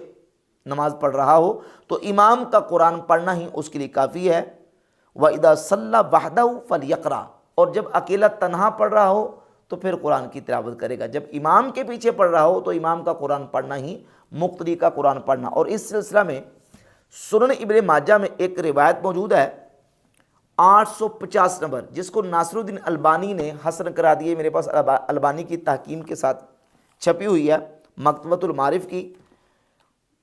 نماز پڑھ رہا ہو تو امام کا قرآن پڑھنا ہی اس کے لیے کافی ہے۔ وَإِذَا صَلَّى وَحْدَهُ فَلْيَقْرَأْ، اور جب اکیلا تنہا پڑھ رہا ہو تو پھر قرآن کی تلاوت کرے گا، جب امام کے پیچھے پڑھ رہا ہو تو امام کا قرآن پڑھنا ہی، مقتدی کا قرآن پڑھنا۔ اور اس سلسلہ میں سنن ابن ماجہ میں ایک روایت موجود ہے 850 نمبر، جس کو ناصر الدین البانی نے حسن کرا دیے، میرے پاس البانی کی تحکیم کے ساتھ چھپی ہوئی ہے مکتبۃ المعارف کی،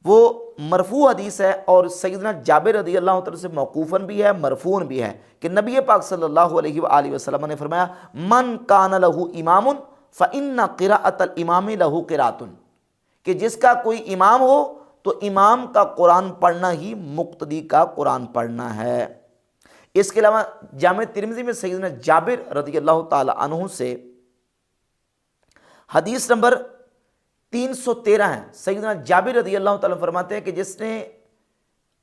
وہ مرفوع حدیث ہے اور سیدنا جابر رضی اللہ عنہ سے موقوفاً بھی ہے، مرفوعاً بھی ہے کہ نبی پاک صلی اللہ علیہ وآلہ وسلم نے فرمایا من کان لہ امام فإن قراءۃ الامام لہ قراءۃ، کہ جس کا کوئی امام ہو تو امام کا قرآن پڑھنا ہی مقتدی کا قرآن پڑھنا ہے۔ اس کے علاوہ جامع ترمذی میں سیدنا جابر رضی اللہ تعالی عنہ سے حدیث نمبر 313 ہے، سیدنا جابر رضی اللہ تعالیٰ فرماتے ہیں کہ جس نے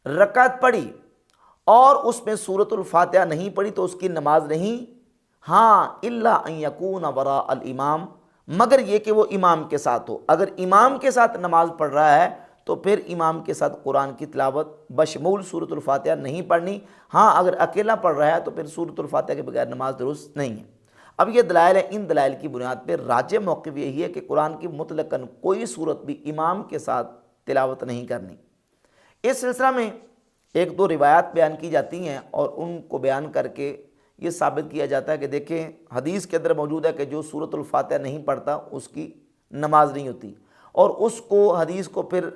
رکعت پڑھی اور اس میں سورۃ الفاتحہ نہیں پڑھی تو اس کی نماز نہیں، ہاں الا ان یکون وراء الامام، مگر یہ کہ وہ امام کے ساتھ ہو۔ اگر امام کے ساتھ نماز پڑھ رہا ہے تو پھر امام کے ساتھ قرآن کی تلاوت بشمول سورۃ الفاتحہ نہیں پڑھنی، ہاں اگر اکیلا پڑھ رہا ہے تو پھر سورۃ الفاتحہ کے بغیر نماز درست نہیں ہے۔ اب یہ دلائل ہیں، ان دلائل کی بنیاد پہ راجح موقف یہی ہے کہ قرآن کی مطلقاً کوئی صورت بھی امام کے ساتھ تلاوت نہیں کرنی۔ اس سلسلہ میں ایک دو روایات بیان کی جاتی ہیں اور ان کو بیان کر کے یہ ثابت کیا جاتا ہے کہ دیکھیں حدیث کے اندر موجود ہے کہ جو سورۃ الفاتحہ نہیں پڑھتا اس کی نماز نہیں ہوتی، اور اس کو حدیث کو پھر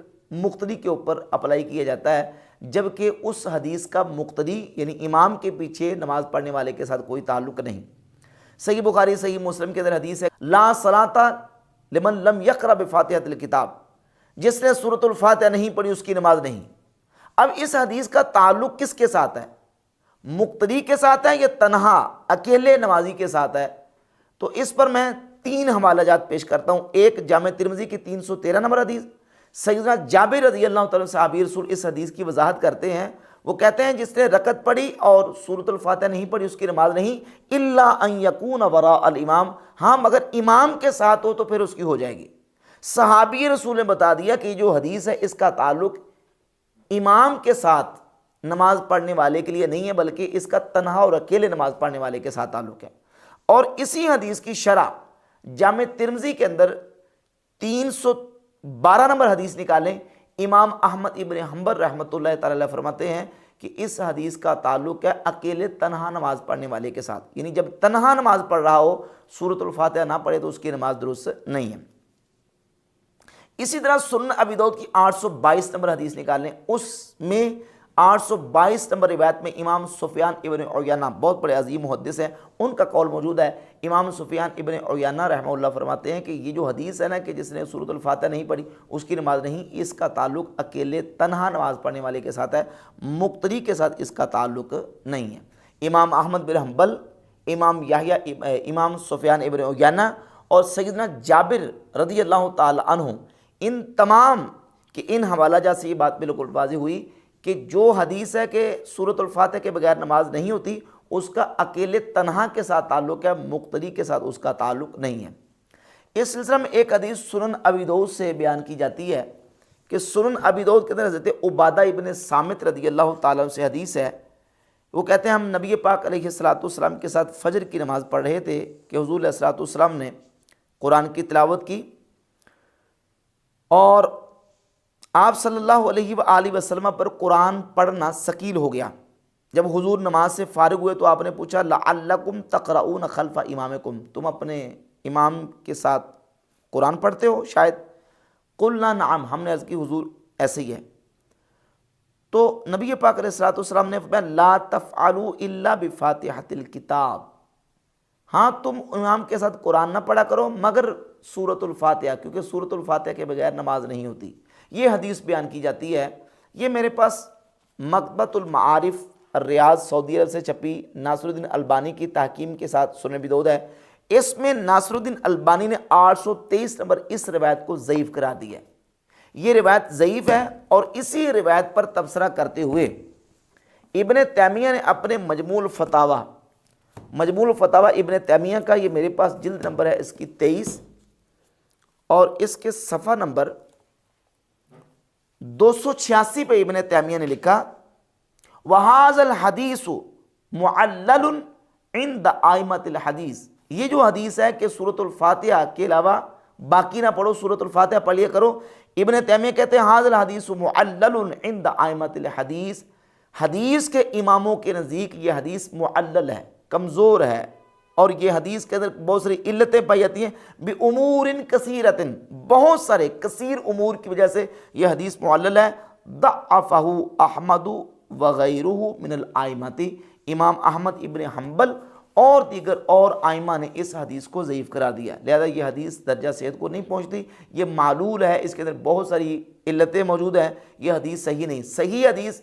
مقتدی کے اوپر اپلائی کیا جاتا ہے، جبکہ اس حدیث کا مقتدی یعنی امام کے پیچھے نماز پڑھنے والے کے ساتھ کوئی تعلق نہیں۔ صحیح بخاری صحیح مسلم کے اندر حدیث ہے لا صلاۃ لمن لم یقرأ بفاتحۃ الکتاب، جس نے سورۃ الفاتحہ نہیں پڑھی اس کی نماز نہیں۔ اب اس حدیث کا تعلق کس کے ساتھ ہے؟ مقتدی کے ساتھ ہے یا تنہا اکیلے نمازی کے ساتھ ہے؟ تو اس پر میں 3 حوالہ جات پیش کرتا ہوں۔ ایک جامع ترمذی کی 313 نمبر حدیث، سیدنا جابر رضی اللہ تعالیٰ صحابی رسول اس حدیث کی وضاحت کرتے ہیں۔ وہ کہتے ہیں جس نے رکعت پڑھی اور سورۃ الفاتحہ نہیں پڑھی اس کی نماز نہیں، الا ان یکون وراء الامام، ہاں مگر امام کے ساتھ ہو تو پھر اس کی ہو جائے گی۔ صحابی رسول نے بتا دیا کہ جو حدیث ہے اس کا تعلق امام کے ساتھ نماز پڑھنے والے کے لیے نہیں ہے، بلکہ اس کا تنہا اور اکیلے نماز پڑھنے والے کے ساتھ تعلق ہے۔ اور اسی حدیث کی شرح جامع ترمذی کے اندر 312 نمبر حدیث نکالیں، امام احمد ابن حنبل رحمۃ اللہ تعالی علیہ فرماتے ہیں کہ اس حدیث کا تعلق ہے اکیلے تنہا نماز پڑھنے والے کے ساتھ، یعنی جب تنہا نماز پڑھ رہا ہو سورۃ الفاتحہ نہ پڑھے تو اس کی نماز درست نہیں ہے۔ اسی طرح سنن ابی داؤد کی 822 نمبر حدیث نکالیں، اس میں 822 نمبر روایت میں امام سفیان ابن عیینہ بہت بڑے عظیم محدث ہیں، ان کا قول موجود ہے۔ امام سفیان ابن عیینہ رحمہ اللہ فرماتے ہیں کہ یہ جو حدیث ہے نا کہ جس نے سورۃ الفاتحہ نہیں پڑھی اس کی نماز نہیں، اس کا تعلق اکیلے تنہا نماز پڑھنے والے کے ساتھ ہے، مقتدی کے ساتھ اس کا تعلق نہیں ہے۔ امام احمد بن حنبل، امام یحییٰ، امام سفیان ابن عیینہ اور سیدنا جابر رضی اللہ تعالی عنہ، ان تمام کہ ان حوالہ جات سے یہ بات بالکل واضح ہوئی کہ جو حدیث ہے کہ سورۃ الفاتحہ کے بغیر نماز نہیں ہوتی اس کا اکیلے تنہا کے ساتھ تعلق ہے، مقتدی کے ساتھ اس کا تعلق نہیں ہے۔ اس سلسلہ میں ایک حدیث سنن ابی داؤد سے بیان کی جاتی ہے کہ سنن ابی داؤد کے اندر حضرت عبادہ ابن صامت رضی اللہ تعالیٰ عنہ سے حدیث ہے، وہ کہتے ہیں ہم نبی پاک علیہ الصلوۃ والسلام کے ساتھ فجر کی نماز پڑھ رہے تھے کہ حضور علیہ الصلوۃ والسلام نے قرآن کی تلاوت کی اور آپ صلی اللہ علیہ وآلہ وسلم پر قرآن پڑھنا ثقیل ہو گیا۔ جب حضور نماز سے فارغ ہوئے تو آپ نے پوچھا لعلکم تقرؤون خلف امامکم، تم اپنے امام کے ساتھ قرآن پڑھتے ہو شاید؟ قلنا نعم، ہم نے عرض کی حضور ایسے ہی ہے۔ تو نبی پاک علیہ الصلوۃ والسلام نے فرمایا لا تفعلوا الا بفاتحۃ الکتاب، ہاں تم امام کے ساتھ قرآن نہ پڑھا کرو مگر سورۃ الفاتحہ، کیونکہ سورۃ الفاتحہ کے بغیر نماز نہیں ہوتی۔ یہ حدیث بیان کی جاتی ہے، یہ میرے پاس مکتبۃ المعارف الریاض سعودی عرب سے چھپی ناصر الدین البانی کی تحکیم کے ساتھ سنن ابی داؤد ہے۔ اس میں ناصر الدین البانی نے 823 نمبر اس روایت کو ضعیف قرار دیا ہے۔ یہ روایت ضعیف ہے اور اسی روایت پر تبصرہ کرتے ہوئے ابن تیمیہ نے اپنے مجموع الفتاوی ابن تیمیہ کا، یہ میرے پاس جلد نمبر ہے اس کی 23 اور اس کے صفحہ نمبر 286 پہ ابن تیمیہ نے لکھا وَهَذَا الْحَدِيثُ مُعَلَّلٌ عِنْدَ آئمۃ الحدیث، یہ جو حدیث ہے کہ سورۃ الفاتحہ کے علاوہ باقی نہ پڑھو، سورۃ الفاتحہ پڑھ لیا کرو، ابن تیمیہ کہتے ہیں هَذَا الْحَدِيثُ مُعَلَّلٌ عِنْدَ آئمۃ الحدیث، حدیث کے اماموں کے نزدیک یہ حدیث معلل ہے، کمزور ہے، اور یہ حدیث کے اندر بہت ساری علتیں پائی جاتی ہیں، بِأُمُورٍ كَثِيرَةٍ، بہت سارے کثیر امور کی وجہ سے یہ حدیث معلل ہے۔ ضعفہ احمد وغیرہ من الائمۃ، امام احمد ابن حنبل اور دیگر اور آئمہ نے اس حدیث کو ضعیف قرار دیا، لہذا یہ حدیث درجہ صحت کو نہیں پہنچتی، یہ معلول ہے، اس کے اندر بہت ساری علتیں موجود ہیں، یہ حدیث صحیح نہیں۔ صحیح حدیث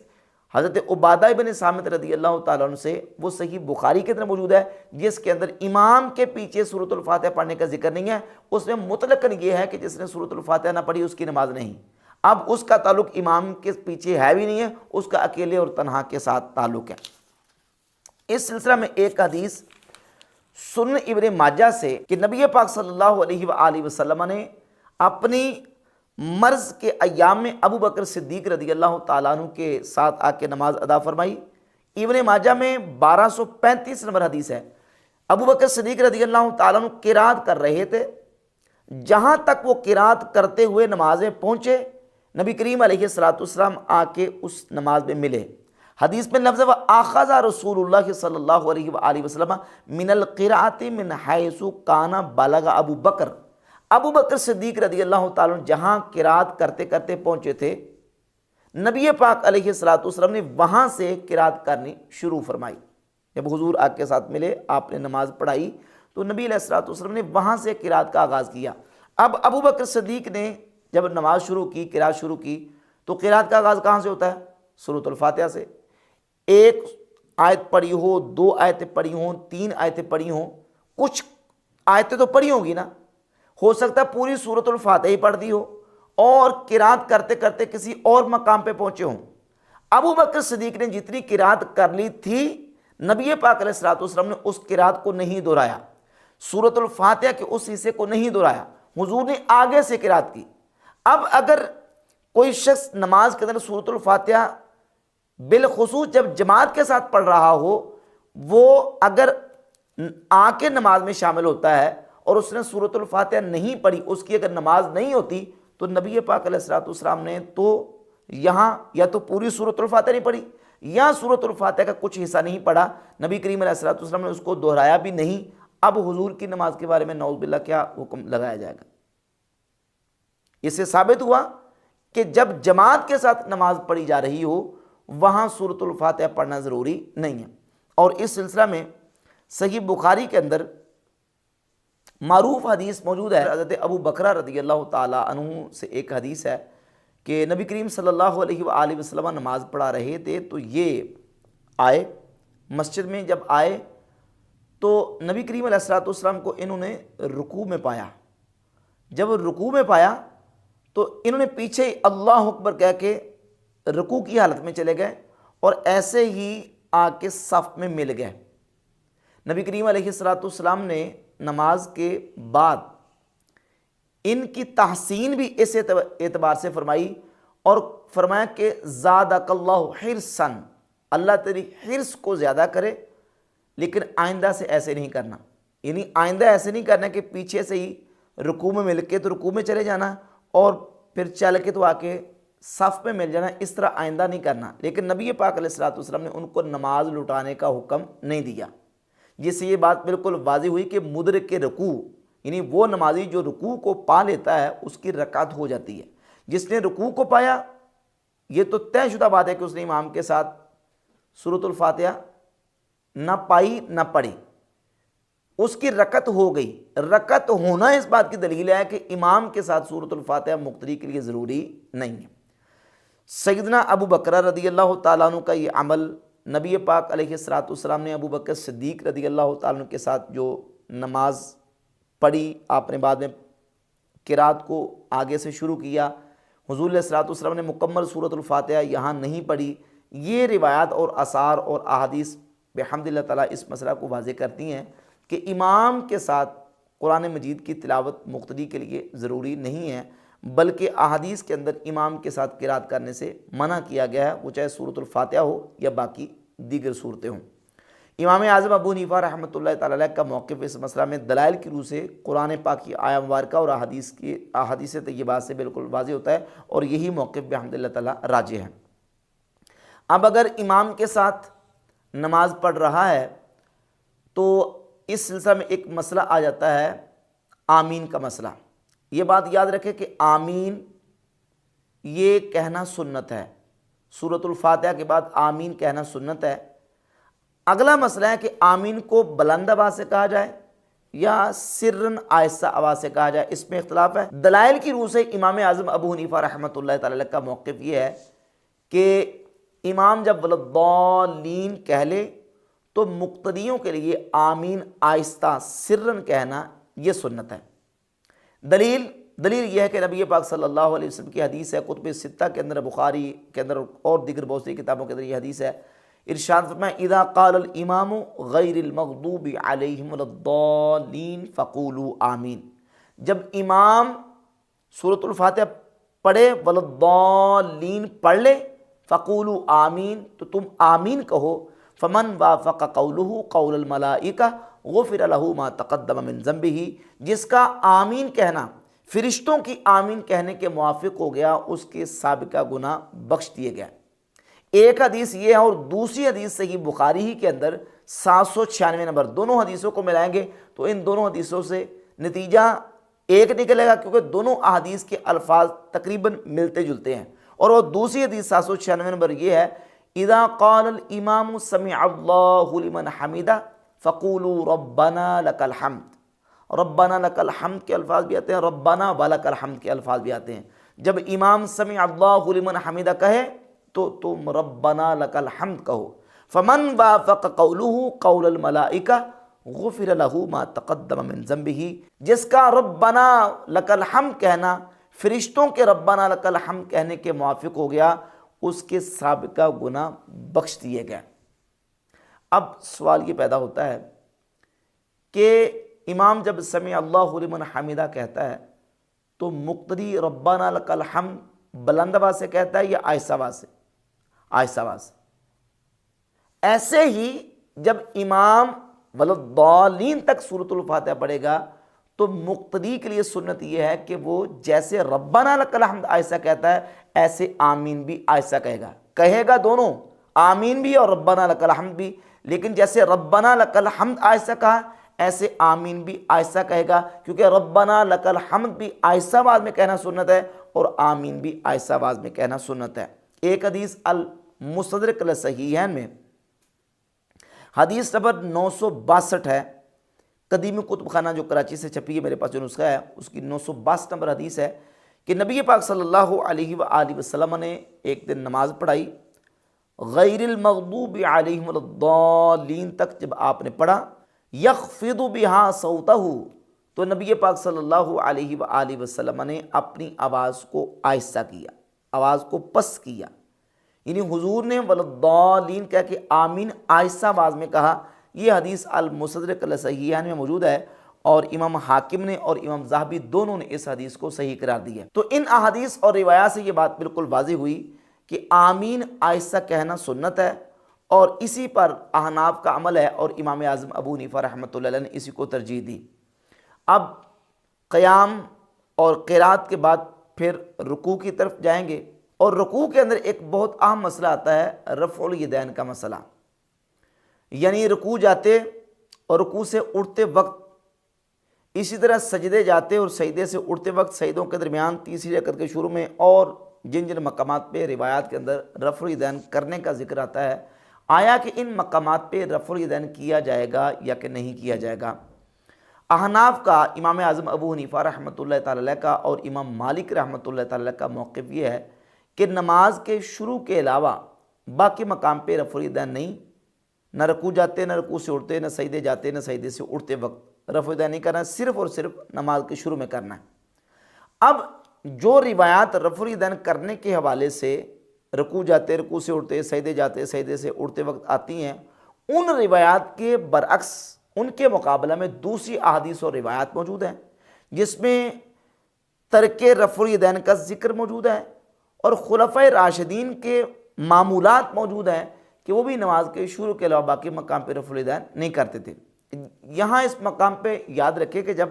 حضرت عبادہ ابن صامت رضی اللہ تعالیٰ عنہ سے وہ صحیح بخاری کے اندر موجود ہے، جس کے اندر امام کے پیچھے سورۃ الفاتحہ پڑھنے کا ذکر نہیں ہے، اس میں مطلقاً یہ ہے کہ جس نے سورۃ الفاتحہ نہ پڑھی اس کی نماز نہیں۔ اب اس کا تعلق امام کے پیچھے ہے بھی نہیں ہے، اس کا اکیلے اور تنہا کے ساتھ تعلق ہے۔ اس سلسلہ میں ایک حدیث سنن ابن ماجہ سے کہ نبی پاک صلی اللہ علیہ وآلہ وسلم نے اپنی مرض کے ایام میں ابو بکر صدیق رضی اللہ تعالیٰ عنہ کے ساتھ آ کے نماز ادا فرمائی۔ ابن ماجہ میں 1235 نمبر حدیث ہے، ابو بکر صدیق رضی اللہ تعالیٰ عنہ قرات کر رہے تھے، جہاں تک وہ قرات کرتے ہوئے نمازیں پہنچے نبی کریم علیہ الصلوۃ والسلام آ کے اس نماز میں ملے۔ حدیث میں لفظ ہے وَآخَذَ رسول اللہ صلی اللہ علیہ وآلہ وسلم من القراءۃ من حیث کان بلغ ابو بکر، ابو بکر صدیق رضی اللہ تعالیٰ عنہ جہاں قرات کرتے کرتے پہنچے تھے نبی پاک علیہ الصلوۃ والسلام نے وہاں سے قرات کرنی شروع فرمائی۔ جب حضور آپ کے ساتھ ملے، آپ نے نماز پڑھائی، تو نبی علیہ الصلوۃ والسلام نے وہاں سے قرات کا آغاز کیا۔ اب ابو بکر صدیق نے جب نماز شروع کی، قرات شروع کی، تو قرات کا آغاز کہاں سے ہوتا ہے؟ سورۃ الفاتحہ سے۔ ایک آیت پڑھی ہو، 2 آیتیں پڑھی ہوں، 3 آیتیں پڑھی ہوں، کچھ آیتیں تو پڑھی ہوں گی نا، ہو سکتا ہے پوری سورۃ الفاتحہ ہی پڑھ دی ہو اور قرات کرتے کرتے کسی اور مقام پہ پہنچے ہوں۔ ابو بکر صدیق نے جتنی قرات کر لی تھی، نبی پاک علیہ الصلوۃ والسلام نے اس قرات کو نہیں دہرایا، سورۃ الفاتحہ کے اس حصے کو نہیں دہرایا، حضور نے آگے سے قرات کی۔ اب اگر کوئی شخص نماز کے اندر سورۃ الفاتحہ بالخصوص جب جماعت کے ساتھ پڑھ رہا ہو، وہ اگر آ کے نماز میں شامل ہوتا ہے اور اس نے سورۃ الفاتحہ نہیں پڑھی، اس کی اگر نماز نہیں ہوتی، تو نبی پاک علیہ الصلوۃ والسلام نے تو یہاں یا تو پوری سورۃ الفاتحہ نہیں پڑھی یا سورۃ الفاتحہ کا کچھ حصہ نہیں پڑھا، نبی کریم علیہ الصلوۃ والسلام نے اس کو دہرایا بھی نہیں۔ اب حضور کی نماز کے بارے میں نعوذ باللہ کیا حکم لگایا جائے گا؟ اس سے ثابت ہوا کہ جب جماعت کے ساتھ نماز پڑھی جا رہی ہو، وہاں سورۃ الفاتحہ پڑھنا ضروری نہیں ہے۔ اور اس سلسلہ میں صحیح بخاری کے اندر معروف حدیث موجود ہے، حضرت ابو بکرہ رضی اللہ تعالیٰ عنہ سے ایک حدیث ہے کہ نبی کریم صلی اللہ علیہ وآلہ وسلم نماز پڑھا رہے تھے، تو یہ آئے مسجد میں۔ جب آئے تو نبی کریم علیہ الصلوۃ والسلام کو انہوں نے رکوع میں پایا۔ جب رکوع میں پایا تو انہوں نے پیچھے ہی اللہ اکبر کہہ کے رکوع کی حالت میں چلے گئے اور ایسے ہی آ کے صف میں مل گئے۔ نبی کریم علیہ الصلوۃ والسلام نے نماز کے بعد ان کی تحسین بھی اس اعتبار سے فرمائی اور فرمایا کہ زادک اللہ حرصا، اللہ تیری حرص کو زیادہ کرے، لیکن آئندہ سے ایسے نہیں کرنا، یعنی آئندہ ایسے نہیں کرنا کہ پیچھے سے ہی رکوع میں مل کے تو رکوع میں چلے جانا اور پھر چل کے تو آ کے صف میں مل جانا، اس طرح آئندہ نہیں کرنا۔ لیکن نبی پاک علیہ الصلوۃ والسلام نے ان کو نماز لٹانے کا حکم نہیں دیا، جس سے یہ بات بالکل واضح ہوئی کہ مدرک رکوع، یعنی وہ نمازی جو رکوع کو پا لیتا ہے، اس کی رکعت ہو جاتی ہے۔ جس نے رکوع کو پایا، یہ تو طے شدہ بات ہے کہ اس نے امام کے ساتھ سورۃ الفاتحہ نہ پائی نہ پڑھی، اس کی رکعت ہو گئی۔ رکعت ہونا اس بات کی دلیل ہے کہ امام کے ساتھ سورۃ الفاتحہ مقتدی کے لیے ضروری نہیں ہے۔ سیدنا ابو بکر رضی اللہ تعالیٰ عنہ کا یہ عمل، نبی پاک علیہ الصلوۃ والسلام نے ابو بکر صدیق رضی اللہ تعالیٰ عنہ کے ساتھ جو نماز پڑھی، آپ نے بعد میں قرات کو آگے سے شروع کیا، حضور علیہ الصلوۃ والسلام نے مکمل سورۃ الفاتحہ یہاں نہیں پڑھی، یہ روایات اور آثار اور احادیث بحمد اللہ تعالیٰ اس مسئلہ کو واضح کرتی ہیں کہ امام کے ساتھ قرآن مجید کی تلاوت مقتدی کے لیے ضروری نہیں ہے، بلکہ احادیث کے اندر امام کے ساتھ قرات کرنے سے منع کیا گیا ہے، وہ چاہے سورۃ الفاتحہ ہو یا باقی دیگر صورتیں ہوں۔ امام اعظم ابو حنیفہ رحمۃ اللہ تعالیٰ علیہ کا موقف اس مسئلہ میں دلائل کی روح سے قرآن پاک کی آیہ مبارکہ اور احادیث طیبات سے بالکل واضح ہوتا ہے، اور یہی موقف بحمد اللہ تعالیٰ راجح ہے۔ اب اگر امام کے ساتھ نماز پڑھ رہا ہے تو اس سلسلہ میں ایک مسئلہ آ جاتا ہے، آمین کا مسئلہ۔ یہ بات یاد رکھے کہ آمین یہ کہنا سنت ہے، سورۃ الفاتحہ کے بعد آمین کہنا سنت ہے۔ اگلا مسئلہ ہے کہ آمین کو بلند آواز سے کہا جائے یا سرن آہستہ آواز سے کہا جائے، اس میں اختلاف ہے۔ دلائل کی روح سے امام اعظم ابو حنیفہ رحمۃ اللہ تعالی کا موقف یہ ہے کہ امام جب ولضالین کہہ لے تو مقتدیوں کے لیے آمین آہستہ سرن کہنا یہ سنت ہے۔ دلیل یہ ہے کہ نبی پاک صلی اللہ علیہ وسلم کی حدیث ہے، کتب ستہ کے اندر، بخاری کے اندر اور دیگر بہت سی کتابوں کے اندر یہ حدیث ہے۔ ارشاد فرمایا اذا قال الامام غیر المغضوب علیہم الضالین فقولوا آمین، جب امام سورۃ الفاتحہ پڑھے ولضالین پڑھ لے فقولوا آمین، تو تم آمین کہو۔ فمن وافق قولہ قول الملائکہ غفر لہ ما تقدم من ذنبہ، جس کا آمین کہنا فرشتوں کی آمین کہنے کے موافق ہو گیا، اس کے سابقہ گناہ بخش دیے گئے۔ ایک حدیث یہ ہے، اور دوسری حدیث صحیح بخاری ہی کے اندر 796 نمبر، دونوں حدیثوں کو ملائیں گے تو ان دونوں حدیثوں سے نتیجہ ایک نکلے گا، کیونکہ دونوں احادیث کے الفاظ تقریباً ملتے جلتے ہیں، اور وہ دوسری حدیث 796 نمبر یہ ہے، اذا قال الامام سمع اللہ لمن حمدہ فقولوا ربنا لک الحمد۔ ربنا لک الحمد کے الفاظ بھی آتے ہیں، ربنا ولک الحمد کے الفاظ بھی آتے ہیں۔ جب امام سمع اللہ لمن حمدہ کہے تو تم ربنا لک الحمد کہو۔ فمن وافق قولہ قول الملائکہ غفر لہ ما تقدم من ذنبہ، جس کا ربنا لک الحمد کہنا فرشتوں کے ربنا لک الحمد کہنے کے موافق ہو گیا، اس کے سابقہ گناہ بخش دیے گئے۔ اب سوال یہ پیدا ہوتا ہے کہ امام جب سمع اللہ لمن حمدہ کہتا ہے تو مقتدی ربنا لک الحمد بلند آواز سے کہتا ہے یا آہستہ آواز سے؟ آہستہ آواز سے۔ ایسے ہی جب امام وللضالین تک سورۃ الفاتحہ پڑھے گا تو مقتدی کے لیے سنت یہ ہے کہ وہ جیسے ربنا لک الحمد آہستہ کہتا ہے ایسے آمین بھی آہستہ کہے گا دونوں، آمین بھی اور ربنا لک الحمد بھی، لیکن جیسے ربنا لک الحمد آہستہ کہا ایسے آمین بھی آہستہ کہے گا، کیونکہ ربنا لک الحمد بھی آہستہ آواز میں کہنا سنت ہے اور آمین بھی آہستہ آواز میں کہنا سنت ہے۔ ایک حدیث المستدرک للصحیحین میں حدیث نمبر 962 ہے، قدیم کتب خانہ جو کراچی سے چھپی ہے، میرے پاس جو نسخہ ہے اس کی 962 نمبر حدیث ہے کہ نبی پاک صلی اللہ علیہ وآلہ وسلم نے ایک دن نماز پڑھائی، غیر المغضوب علیہم الضالین تک جب آپ نے پڑھا، یخفض بہا صوتہ، تو نبی پاک صلی اللہ علیہ وآلہ وسلم نے اپنی آواز کو آہستہ کیا، آواز کو پست کیا، یعنی حضور نے وللضالین کہہ کے آمین آہستہ آواز میں کہا۔ یہ حدیث المستدرک للصحیحین میں موجود ہے اور امام حاکم نے اور امام ذہبی دونوں نے اس حدیث کو صحیح قرار دیا ہے۔ تو ان احادیث اور روایات سے یہ بات بالکل واضح ہوئی کہ آمین آہستہ کہنا سنت ہے اور اسی پر احناف کا عمل ہے اور امام اعظم ابو حنیفہ رحمۃ اللہ علیہ نے اسی کو ترجیح دی۔ اب قیام اور قرات کے بعد پھر رکوع کی طرف جائیں گے، اور رکوع کے اندر ایک بہت اہم مسئلہ آتا ہے رفع الیدین کا مسئلہ، یعنی رکوع جاتے اور رکوع سے اٹھتے وقت، اسی طرح سجدے جاتے اور سجدے سے اٹھتے وقت، سجدوں کے درمیان تیسری رکعت کے شروع میں، اور جن جن مقامات پہ روایات کے اندر رفع الیدین کرنے کا ذکر آتا ہے، آیا کہ ان مقامات پہ رفع الیدین کیا جائے گا یا کہ نہیں کیا جائے گا؟ احناف کا، امام اعظم ابو حنیفہ رحمۃ اللہ تعالی علیہ کا اور امام مالک رحمۃ اللہ تعالی علیہ کا موقف یہ ہے کہ نماز کے شروع کے علاوہ باقی مقام پہ رفع الیدین نہیں، نہ رکوع جاتے، نہ رکوع سے اٹھتے، نہ سجدے جاتے، نہ سجدے سے اٹھتے وقت رفع الیدین نہیں کرنا، صرف اور صرف نماز کے شروع میں کرنا ہے۔ اب جو روایات رفع الیدین کرنے کے حوالے سے رکوع جاتے، رکوع سے اٹھتے، سجدے جاتے، سجدے سے اٹھتے وقت آتی ہیں، ان روایات کے برعکس ان کے مقابلہ میں دوسری احادیث اور روایات موجود ہیں جس میں ترک رفع الیدین کا ذکر موجود ہے اور خلفائے راشدین کے معمولات موجود ہیں کہ وہ بھی نماز کے شروع کے علاوہ باقی مقام پہ رفع الیدین نہیں کرتے تھے۔ یہاں اس مقام پہ یاد رکھیں کہ جب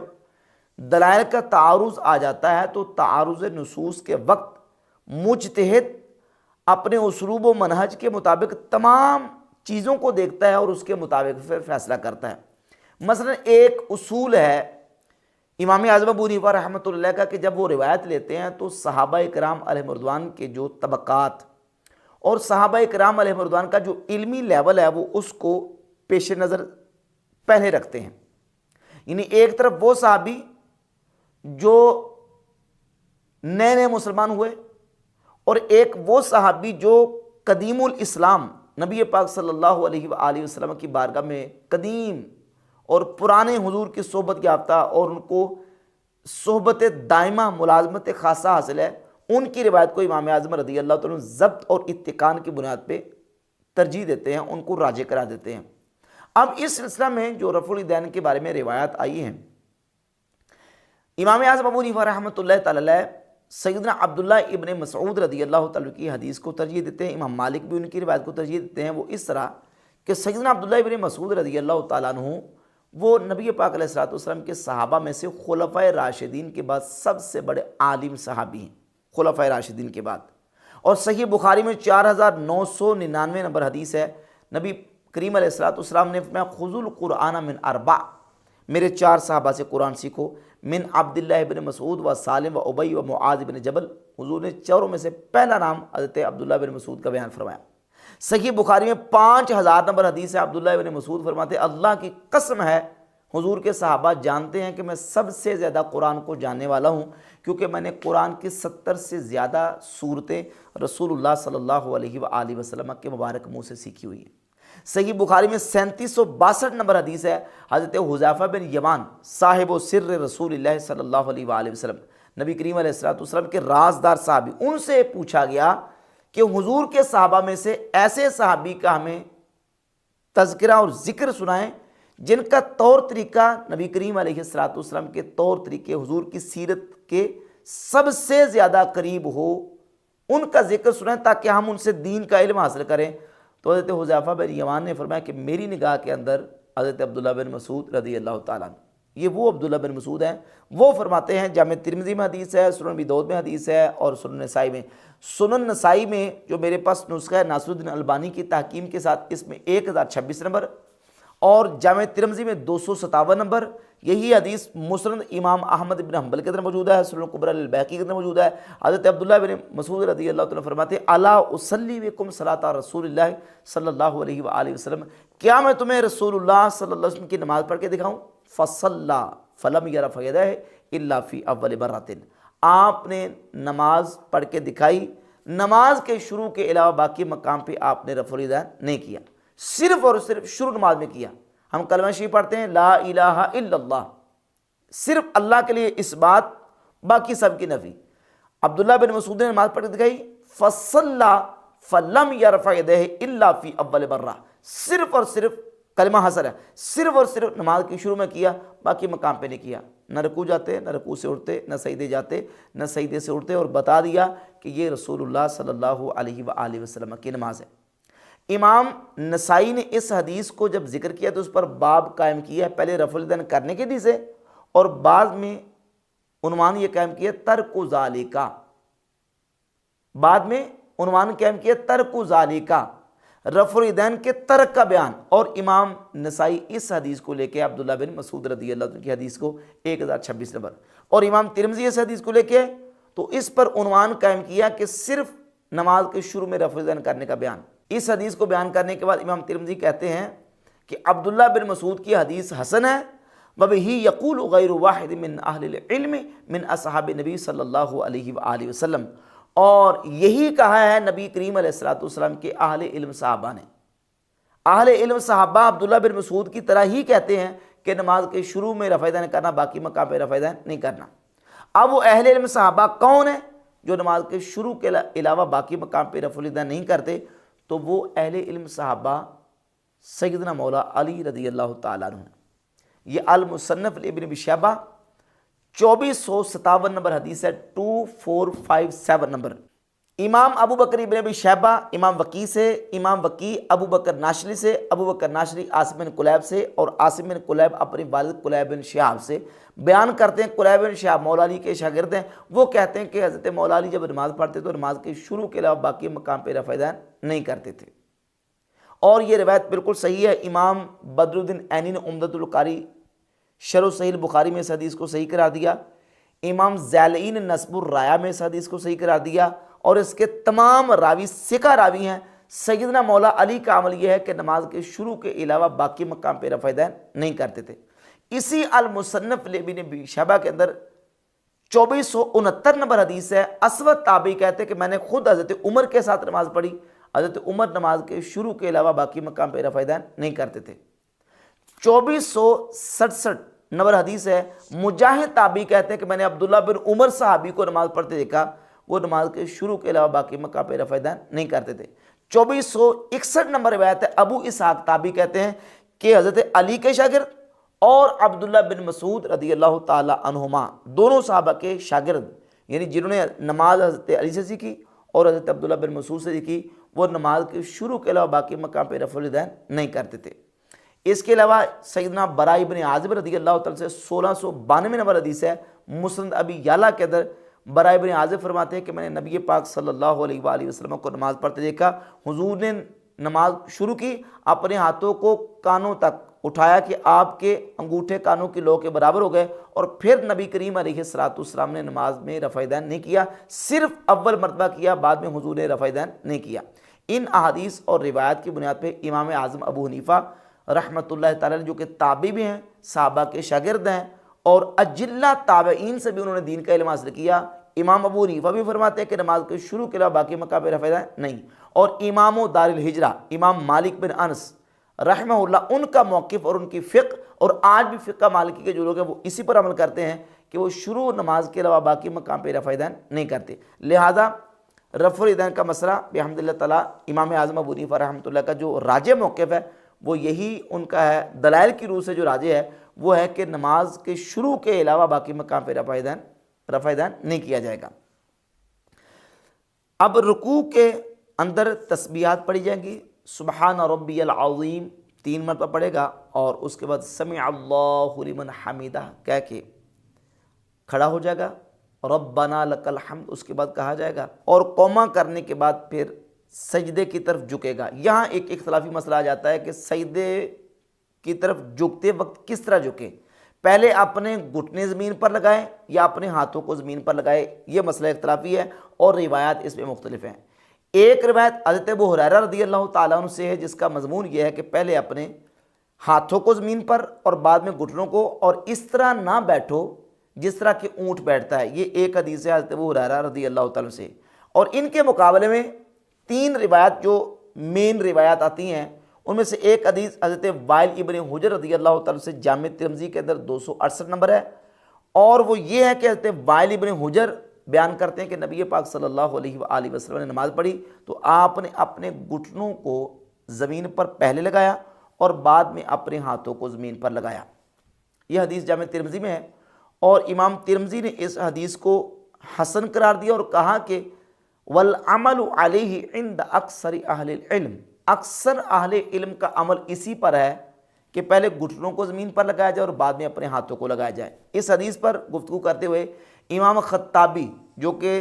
دلائل کا تعارض آ جاتا ہے تو تعارض نصوص کے وقت مجتہد اپنے اسلوب و منہج کے مطابق تمام چیزوں کو دیکھتا ہے اور اس کے مطابق پھر فیصلہ کرتا ہے۔ مثلا ایک اصول ہے امام اعظم ابو حنیفہ رحمۃ اللہ کا کہ جب وہ روایت لیتے ہیں تو صحابہ کرام علیہ رضوان کے جو طبقات اور صحابہ کرام علیہ رضوان کا جو علمی لیول ہے وہ اس کو پیش نظر پہلے رکھتے ہیں، یعنی ایک طرف وہ صحابی جو نئے نئے مسلمان ہوئے اور ایک وہ صحابی جو قدیم الاسلام نبی پاک صلی اللہ علیہ وآلہ وسلم کی بارگاہ میں قدیم اور پرانے حضور کی صحبت یافتہ اور ان کو صحبت دائمہ ملازمت خاصہ حاصل ہے، ان کی روایت کو امام اعظم رضی اللہ تعالیٰ ضبط اور اتقان کی بنیاد پہ ترجیح دیتے ہیں، ان کو راجح قرار دیتے ہیں۔ اب اس سلسلہ میں جو رفع الیدین کے بارے میں روایات آئی ہیں، امام اعظم ابو حنیفہ رحمۃ اللہ تعالی علیہ سیدنا عبداللہ ابن مسعود رضی اللہ تعالیٰ کی حدیث کو ترجیح دیتے ہیں، امام مالک بھی ان کی روایت کو ترجیح دیتے ہیں۔ وہ اس طرح کہ سیدنا عبداللہ ابن مسعود رضی اللہ تعالیٰ عنہ وہ نبی پاک علیہ الصلوۃ والسلام کے صحابہ میں سے خلفائے راشدین کے بعد سب سے بڑے عالم صحابی ہیں، خلفائے راشدین کے بعد، اور صحیح بخاری میں 4999 نمبر حدیث ہے، نبی کریم علیہ الصلوۃ والسلام نے فرمایا خذوا القرآن من اربع، میرے 4 صحابہ سے قرآن سیکھو، من عبداللہ ابن مسعود و سالم و ابی و معاذ بن جبل۔ حضور نے چاروں میں سے پہلا نام حضرت عبداللہ بن مسعود کا بیان فرمایا۔ صحیح بخاری میں 5000 نمبر حدیث ہے، عبداللہ ابن مسعود فرماتے ہیں اللہ کی قسم ہے حضور کے صحابہ جانتے ہیں کہ میں سب سے زیادہ قرآن کو جاننے والا ہوں، کیونککہ میں نے قرآن کی 70 سے زیادہ صورتیں رسول اللہ صلی اللہ علیہ وآلہ وسلم کے مبارک منہ سے سیکھی ہوئی ہیں۔ صحیح بخاری میں 3762 نمبر حدیث ہے، حضرت حذیفہ بن یمان صاحب و سر رسول اللہ صلی اللہ علیہ وآلہ وسلم، نبی کریم علیہ السلام کے رازدار صحابی، ان سے پوچھا گیا کہ حضور کے صحابہ میں سے ایسے صحابی کا ہمیں تذکرہ اور ذکر سنائیں جن کا طور طریقہ نبی کریم علیہ السلام کے طور طریقے حضور کی سیرت کے سب سے زیادہ قریب ہو، ان کا ذکر سنائیں تاکہ ہم ان سے دین کا علم حاصل کریں۔ تو حضرت حذیفہ بن یمان نے فرمایا کہ میری نگاہ کے اندر حضرت عبداللہ بن مسعود رضی اللہ تعالیٰ عنہ، یہ وہ عبداللہ بن مسعود ہیں۔ وہ فرماتے ہیں جامع ترمذی میں حدیث ہے، سنن ابی داؤد میں حدیث ہے اور سنن نسائی میں۔ سنن نسائی میں جو میرے پاس نسخہ ہے ناصر الدین البانی کی تحکیم کے ساتھ، اس میں 1026 نمبر، اور جامع ترمذی میں 257 نمبر۔ یہی حدیث مسند امام احمد بن حنبل کے اندر موجود ہے، سنن کبری البیہقی کے اندر موجود ہے۔ حضرت عبداللہ بن مسعود رضی اللہ تعالیٰ فرماتے ہیں الا اصلی بکم صلاۃ رسول اللہ صلی اللہ علیہ وآلہ وسلم، کیا میں تمہیں رسول اللہ صلی اللہ علیہ وسلم کی نماز پڑھ کے دکھاؤں؟ فصلی فلم یرفع یدیہ الا فی اول برۃ، آپ نے نماز پڑھ کے دکھائی، نماز کے شروع کے علاوہ باقی مقام پہ آپ نے رفع الیدین نہیں کیا، صرف اور صرف شروع نماز میں کیا۔ ہم کلمہ شریف پڑھتے ہیں لا الہ الا اللہ، صرف اللہ کے لیے اس بات، باقی سب کی نفی۔ عبداللہ بن مسعود نے نماز پڑھ کے دکھائی، فصلی فلم یرفع یدیہ الا فی اول برہ، صرف اور صرف کلمہ حسر ہے، صرف اور صرف نماز کے شروع میں کیا، باقی مقام پہ نہیں کیا۔ نہ رکوع جاتے، نہ رکوع سے اٹھتے، نہ سجدے جاتے، نہ سجدے سے اٹھتے، اور بتا دیا کہ یہ رسول اللہ صلی اللہ علیہ وآلہ وسلم کی نماز ہے۔ امام نسائی نے اس حدیث کو جب ذکر کیا تو اس پر باب قائم کیا ہے، پہلے رفع الیدین کرنے کے حدیث ہے، اور بعد میں عنوان یہ قائم کیا ترک ذالک، بعد میں عنوان قائم کیا ترک ذالک، رفع الیدین کے ترک کا بیان۔ اور امام نسائی اس حدیث کو لے کے عبداللہ بن مسعود رضی اللہ عنہ کی حدیث کو 1026 نمبر، اور امام ترمذی اس حدیث کو لے کے تو اس پر عنوان قائم کیا کہ صرف نماز کے شروع میں رفع الیدین کرنے کا بیان۔ اس حدیث کو بیان کرنے کے بعد امام ترمذی کہتے ہیں کہ عبداللہ بن مسعود کی حدیث حسن ہے، وبہ یقول غیر واحد من اہل العلم من اصحاب نبی صلی اللہ علیہ وآلہ وسلم، اور یہی کہا ہے نبی کریم علیہ السلام کے اہل علم صحابہ نے۔ اہل علم صحابہ عبداللہ بن مسعود کی طرح ہی کہتے ہیں کہ نماز کے شروع میں رفع الیدین کرنا، باقی مقام پہ رفع الیدین نہیں کرنا۔ اب وہ اہل علم صحابہ کون ہیں جو نماز کے شروع کے علاوہ باقی مقام پہ رفع الیدین نہیں کرتے؟ تو وہ اہل علم صحابہ سیدنا مولا علی رضی اللہ تعالیٰ عنہ۔ یہ المصنف ابن ابی شیبہ 2457 نمبر حدیث ہے، 2457 نمبر۔ امام ابو بکر ابن ابی شیبہ امام وقی سے، امام وقی ابو بکر ناشری سے، ابو بکر ناشری عاصم بن کلیب سے، اور عاصم بن کلیب اپنے والد کلیب بن شہاب سے بیان کرتے ہیں۔ کلیب بن شہاب مولا علی کے شاگرد ہیں، وہ کہتے ہیں کہ حضرت مولا علی جب نماز پڑھتے تو نماز کے شروع کے علاوہ باقی مقام پہ رفع الیدین نہیں کرتے تھے، اور یہ روایت بالکل صحیح ہے۔ امام بدر الدین عینی نے عمدۃ القاری شرح صحیح البخاری میں اس حدیث کو صحیح قرار دیا، امام زیلعی نے نصب الرایہ میں اس حدیث کو صحیح قرار دیا، اور اس کے تمام راوی ثقہ راوی ہیں۔ سیدنا مولا علی کا عمل یہ ہے کہ نماز کے شروع کے علاوہ باقی مقام پہ رفع الیدین نہیں کرتے تھے۔ اسی المصنف ابن ابی شیبہ کے اندر 2469 نمبر حدیث ہے، اسود تابعی کہتے ہیں کہ میں نے خود حضرت عمر کے ساتھ نماز پڑھی، حضرت عمر نماز کے شروع کے علاوہ باقی مقام پہ رفع الیدین نہیں کرتے تھے۔ 2467 نمبر حدیث ہے، مجاہد تابعی کہتے ہیں کہ میں نے عبداللہ بن عمر صحابی کو نماز پڑھتے دیکھا، وہ نماز کے شروع کے علاوہ باقی مقام پہ رفع الیدین نہیں کرتے تھے۔ 2461 نمبر روایت ہے، ابو اسحاق تابعی کہتے ہیں کہ حضرت علی کے شاگرد اور عبداللہ بن مسعود رضی اللہ تعالی عنہما دونوں صحابہ کے شاگرد، یعنی جنہوں نے نماز حضرت علی سے سیکھی اور حضرت عبداللہ بن مسعود سے سیکھی، وہ نماز کے شروع کے علاوہ باقی مقام پہ رفع الیدین نہیں کرتے تھے۔ اس کے علاوہ سیدنا براء بن عازب رضی اللہ تعالیٰ سے 1692 نمبر حدیث ہے، مسند ابی یعلا کے اندر براء بن عازب فرماتے ہیں کہ میں نے نبی پاک صلی اللہ علیہ وآلہ وسلم کو نماز پڑھتے دیکھا، حضور نے نماز شروع کی، اپنے ہاتھوں کو کانوں تک اٹھایا کہ آپ کے انگوٹھے کانوں کی لو کے برابر ہو گئے، اور پھر نبی کریم علیہ الصلوۃ والسلام نے نماز میں رفع دین نہیں کیا، صرف اول مرتبہ کیا، بعد میں حضور نے رفع دین نہیں کیا۔ ان احادیث اور روایات کی بنیاد پہ امام اعظم ابو حنیفہ رحمۃ اللہ تعالی جو کہ تابعی بھی ہیں، صحابہ کے شاگرد ہیں، اور اجلہ تابعین سے بھی انہوں نے دین کا علم حاصل کیا، امام ابو حنیفہ بھی فرماتے ہیں کہ نماز کے شروع کے علاوہ باقی مقام پہ رفع دین نہیں، اور امام و دار الہجرہ امام مالک بن انس رحمہ اللہ، ان کا موقف اور ان کی فقہ، اور آج بھی فقہ مالکی کے جو لوگ ہیں وہ اسی پر عمل کرتے ہیں کہ وہ شروع نماز کے علاوہ باقی مقام پہ رفع دین نہیں کرتے۔ لہذا رفع الیدین کا مسئلہ بحمد اللہ تعالیٰ امام اعظم ابو حنیفہ رحمۃ اللہ کا جو راجح موقف ہے وہ یہی ان کا ہے، دلائل کی روح سے جو راجح ہے وہ ہے کہ نماز کے شروع کے علاوہ باقی مقام پہ رفع دین نہیں کیا جائے گا۔ اب رکوع کے اندر تسبیحات پڑھی جائیں گی، سبحان ربی العظیم 3 مرتبہ پڑھے گا، اور اس کے بعد سمع اللہ لمن حمیدہ کہہ کے کھڑا ہو جائے گا، ربنا لک الحمد اس کے بعد کہا جائے گا، اور قوما کرنے کے بعد پھر سجدے کی طرف جھکے گا۔ یہاں ایک اختلافی مسئلہ آ جاتا ہے کہ سجدے کی طرف جھکتے وقت کس طرح جھکے، پہلے اپنے گھٹنے زمین پر لگائے یا اپنے ہاتھوں کو زمین پر لگائے، یہ مسئلہ اختلافی ہے، اور روایات اس میں مختلف ہیں۔ ایک روایت حضرت ابو ہریرہ رضی اللہ تعالیٰ عنہ سے ہے جس کا مضمون یہ ہے کہ پہلے اپنے ہاتھوں کو زمین پر اور بعد میں گھٹنوں کو، اور اس طرح نہ بیٹھو جس طرح کہ اونٹ بیٹھتا ہے، یہ ایک حدیث ہے حضرت ابو ہریرہ رضی اللہ تعالیٰ عنہ سے۔ اور ان کے مقابلے میں 3 روایات جو مین روایات آتی ہیں ان میں سے ایک حدیث حضرت وائل ابن حجر رضی اللہ تعالیٰ سے جامع ترمذی کے اندر 268 نمبر ہے، اور وہ یہ ہے کہ حضرت وائل ابن حجر بیان کرتے ہیں کہ نبی پاک صلی اللہ علیہ وآلہ وسلم نے نماز پڑھی تو آپ نے اپنے گھٹنوں کو زمین پر پہلے لگایا اور بعد میں اپنے ہاتھوں کو زمین پر لگایا۔ یہ حدیث جامع ترمذی میں ہے، اور امام ترمذی نے اس حدیث کو حسن قرار دیا اور کہا کہ والعمل علیہ عند اکثر اہل العلم، اکثر اہل علم کا عمل اسی پر ہے کہ پہلے گھٹنوں کو زمین پر لگایا جائے اور بعد میں اپنے ہاتھوں کو لگایا جائے۔ اس حدیث پر گفتگو کرتے ہوئے امام خطابی جو کہ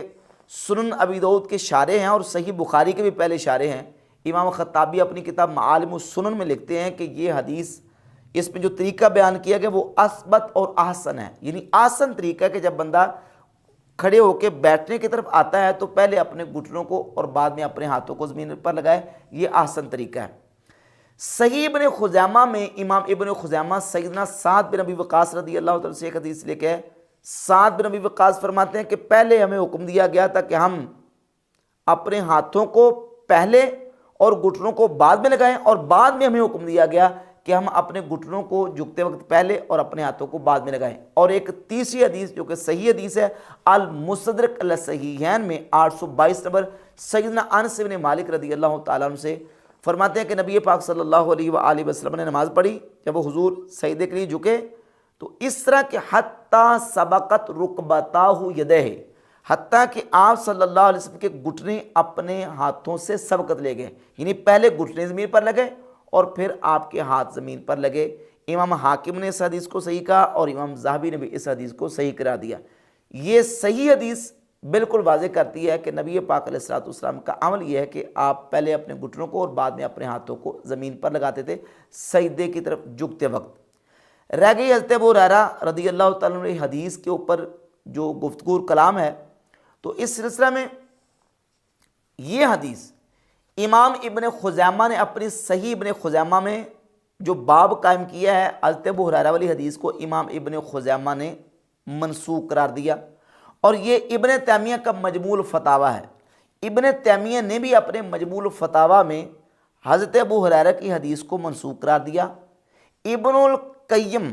سنن ابی داؤد کے شارح ہیں اور صحیح بخاری کے بھی پہلے شارح ہیں، امام خطابی اپنی کتاب معالم السنن میں لکھتے ہیں کہ یہ حدیث، اس میں جو طریقہ بیان کیا گیا وہ اثبت اور احسن ہے، یعنی آسن طریقہ ہے کہ جب بندہ کھڑے ہو کے بیٹھنے کی طرف آتا ہے تو پہلے اپنے گھٹنوں کو اور بعد میں اپنے ہاتھوں کو زمین پر لگائے، یہ آسن طریقہ ہے۔ صحیح ابن خزیمہ میں امام ابن خزیمہ سیدنا سعد بن ابی وقاص رضی اللہ تعالیٰ سے ایک حدیث لے کے سعد بن ابی وقاص فرماتے ہیں کہ پہلے ہمیں حکم دیا گیا تھا کہ ہم اپنے ہاتھوں کو پہلے اور گھٹنوں کو بعد میں لگائیں، اور بعد میں ہمیں حکم دیا گیا کہ ہم اپنے گھٹنوں کو جھکتے وقت پہلے اور اپنے ہاتھوں کو بعد میں لگائیں۔ اور ایک تیسری حدیث جو کہ صحیح حدیث ہے المستدرک علی الصحیحین میں 822 نمبر، سیدنا انس بن مالک رضی اللہ تعالیٰ عنہ سے فرماتے ہیں کہ نبی پاک صلی اللہ علیہ وآلہ وسلم نے نماز پڑھی، جب وہ حضور سجدے کے لیے جھکے تو اس طرح کہ حتیٰ سبقت رکبتاہ یدہ، حتیٰ کہ آپ صلی اللہ علیہ وسلم کے گھٹنے اپنے ہاتھوں سے سبقت لے گئے، یعنی پہلے گھٹنے زمین پر لگے اور پھر آپ کے ہاتھ زمین پر لگے۔ امام حاکم نے اس حدیث کو صحیح کہا اور امام ذہبی نے بھی اس حدیث کو صحیح قرار دیا۔ یہ صحیح حدیث بالکل واضح کرتی ہے کہ نبی پاک علیہ الصلوۃ والسلام کا عمل یہ ہے کہ آپ پہلے اپنے گھٹنوں کو اور بعد میں اپنے ہاتھوں کو زمین پر لگاتے تھے سجدے کی طرف جھکتے وقت۔ رہ گئی حضرت ابو ہریرہ رضی اللہ تعالیٰ عنہ حدیث کے اوپر جو گفتگو کلام ہے، تو اس سلسلہ میں یہ حدیث امام ابن خزیمہ نے اپنی صحیح ابن خزیمہ میں جو باب قائم کیا ہے، حضرت ابو ہریرہ والی حدیث کو امام ابن خزیمہ نے منسوخ قرار دیا، اور یہ ابن تیمیہ کا مجموع الفتاویٰ ہے۔ ابن تیمیہ نے بھی اپنے مجموع الفتاویٰ میں حضرت ابو ہریرہ کی حدیث کو منسوخ قرار دیا۔ ابن القیم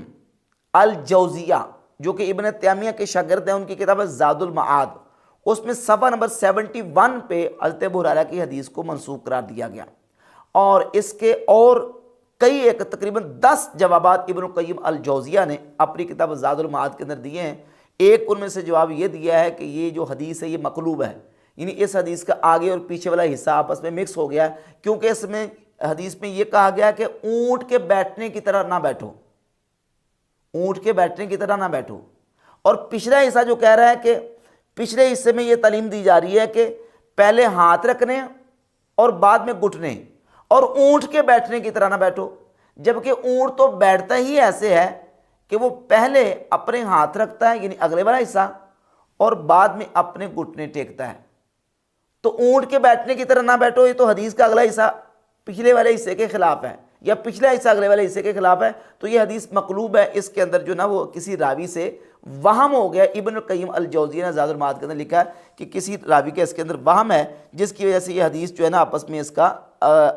الجوزیہ جو کہ ابن تیمیہ کے شاگرد ہیں، ان کی کتاب ہے زاد المعاد، اس میں صفحہ نمبر 71 پہ حضرت ابو ہریرہ کی حدیث کو منسوخ قرار دیا گیا، اور اس کے اور کئی ایک تقریباً 10 جوابات ابن القیم الجوزیہ نے اپنی کتاب زاد المعاد کے اندر دیے ہیں۔ ایک ان میں سے جواب یہ دیا ہے کہ یہ جو حدیث ہے یہ مقلوب ہے، یعنی اس حدیث کا آگے اور پیچھے والا حصہ آپس میں مکس ہو گیا ہے، کیونکہ اس میں حدیث میں یہ کہا گیا کہ اونٹ کے بیٹھنے کی طرح نہ بیٹھو، اونٹ کے بیٹھنے کی طرح نہ بیٹھو، اور پچھلا حصہ جو کہہ رہا ہے کہ پچھلے حصے میں یہ تعلیم دی جا رہی ہے کہ پہلے ہاتھ رکھنے اور بعد میں گھٹنے، اور اونٹ کے بیٹھنے کی طرح نہ بیٹھو، جبکہ اونٹ تو بیٹھتا ہی ایسے ہے کہ وہ پہلے اپنے ہاتھ رکھتا ہے یعنی اگلے والا حصہ، اور بعد میں اپنے گھٹنے ٹیکتا ہے۔ تو اونٹ کے بیٹھنے کی طرح نہ بیٹھو، یہ تو حدیث کا اگلا حصہ پچھلے والے حصے کے خلاف ہے، یا پچھلا حصہ اگلے والے حصے کے خلاف ہے، تو یہ حدیث مقلوب ہے۔ اس کے اندر جو نا وہ کسی راوی سے وہم ہو گیا۔ ابن القیم الجوزیہ نے زاد المعاد کے اندر لکھا ہے کہ کسی راوی کے اس کے اندر وہم ہے، جس کی وجہ سے یہ حدیث جو ہے نا آپس میں اس کا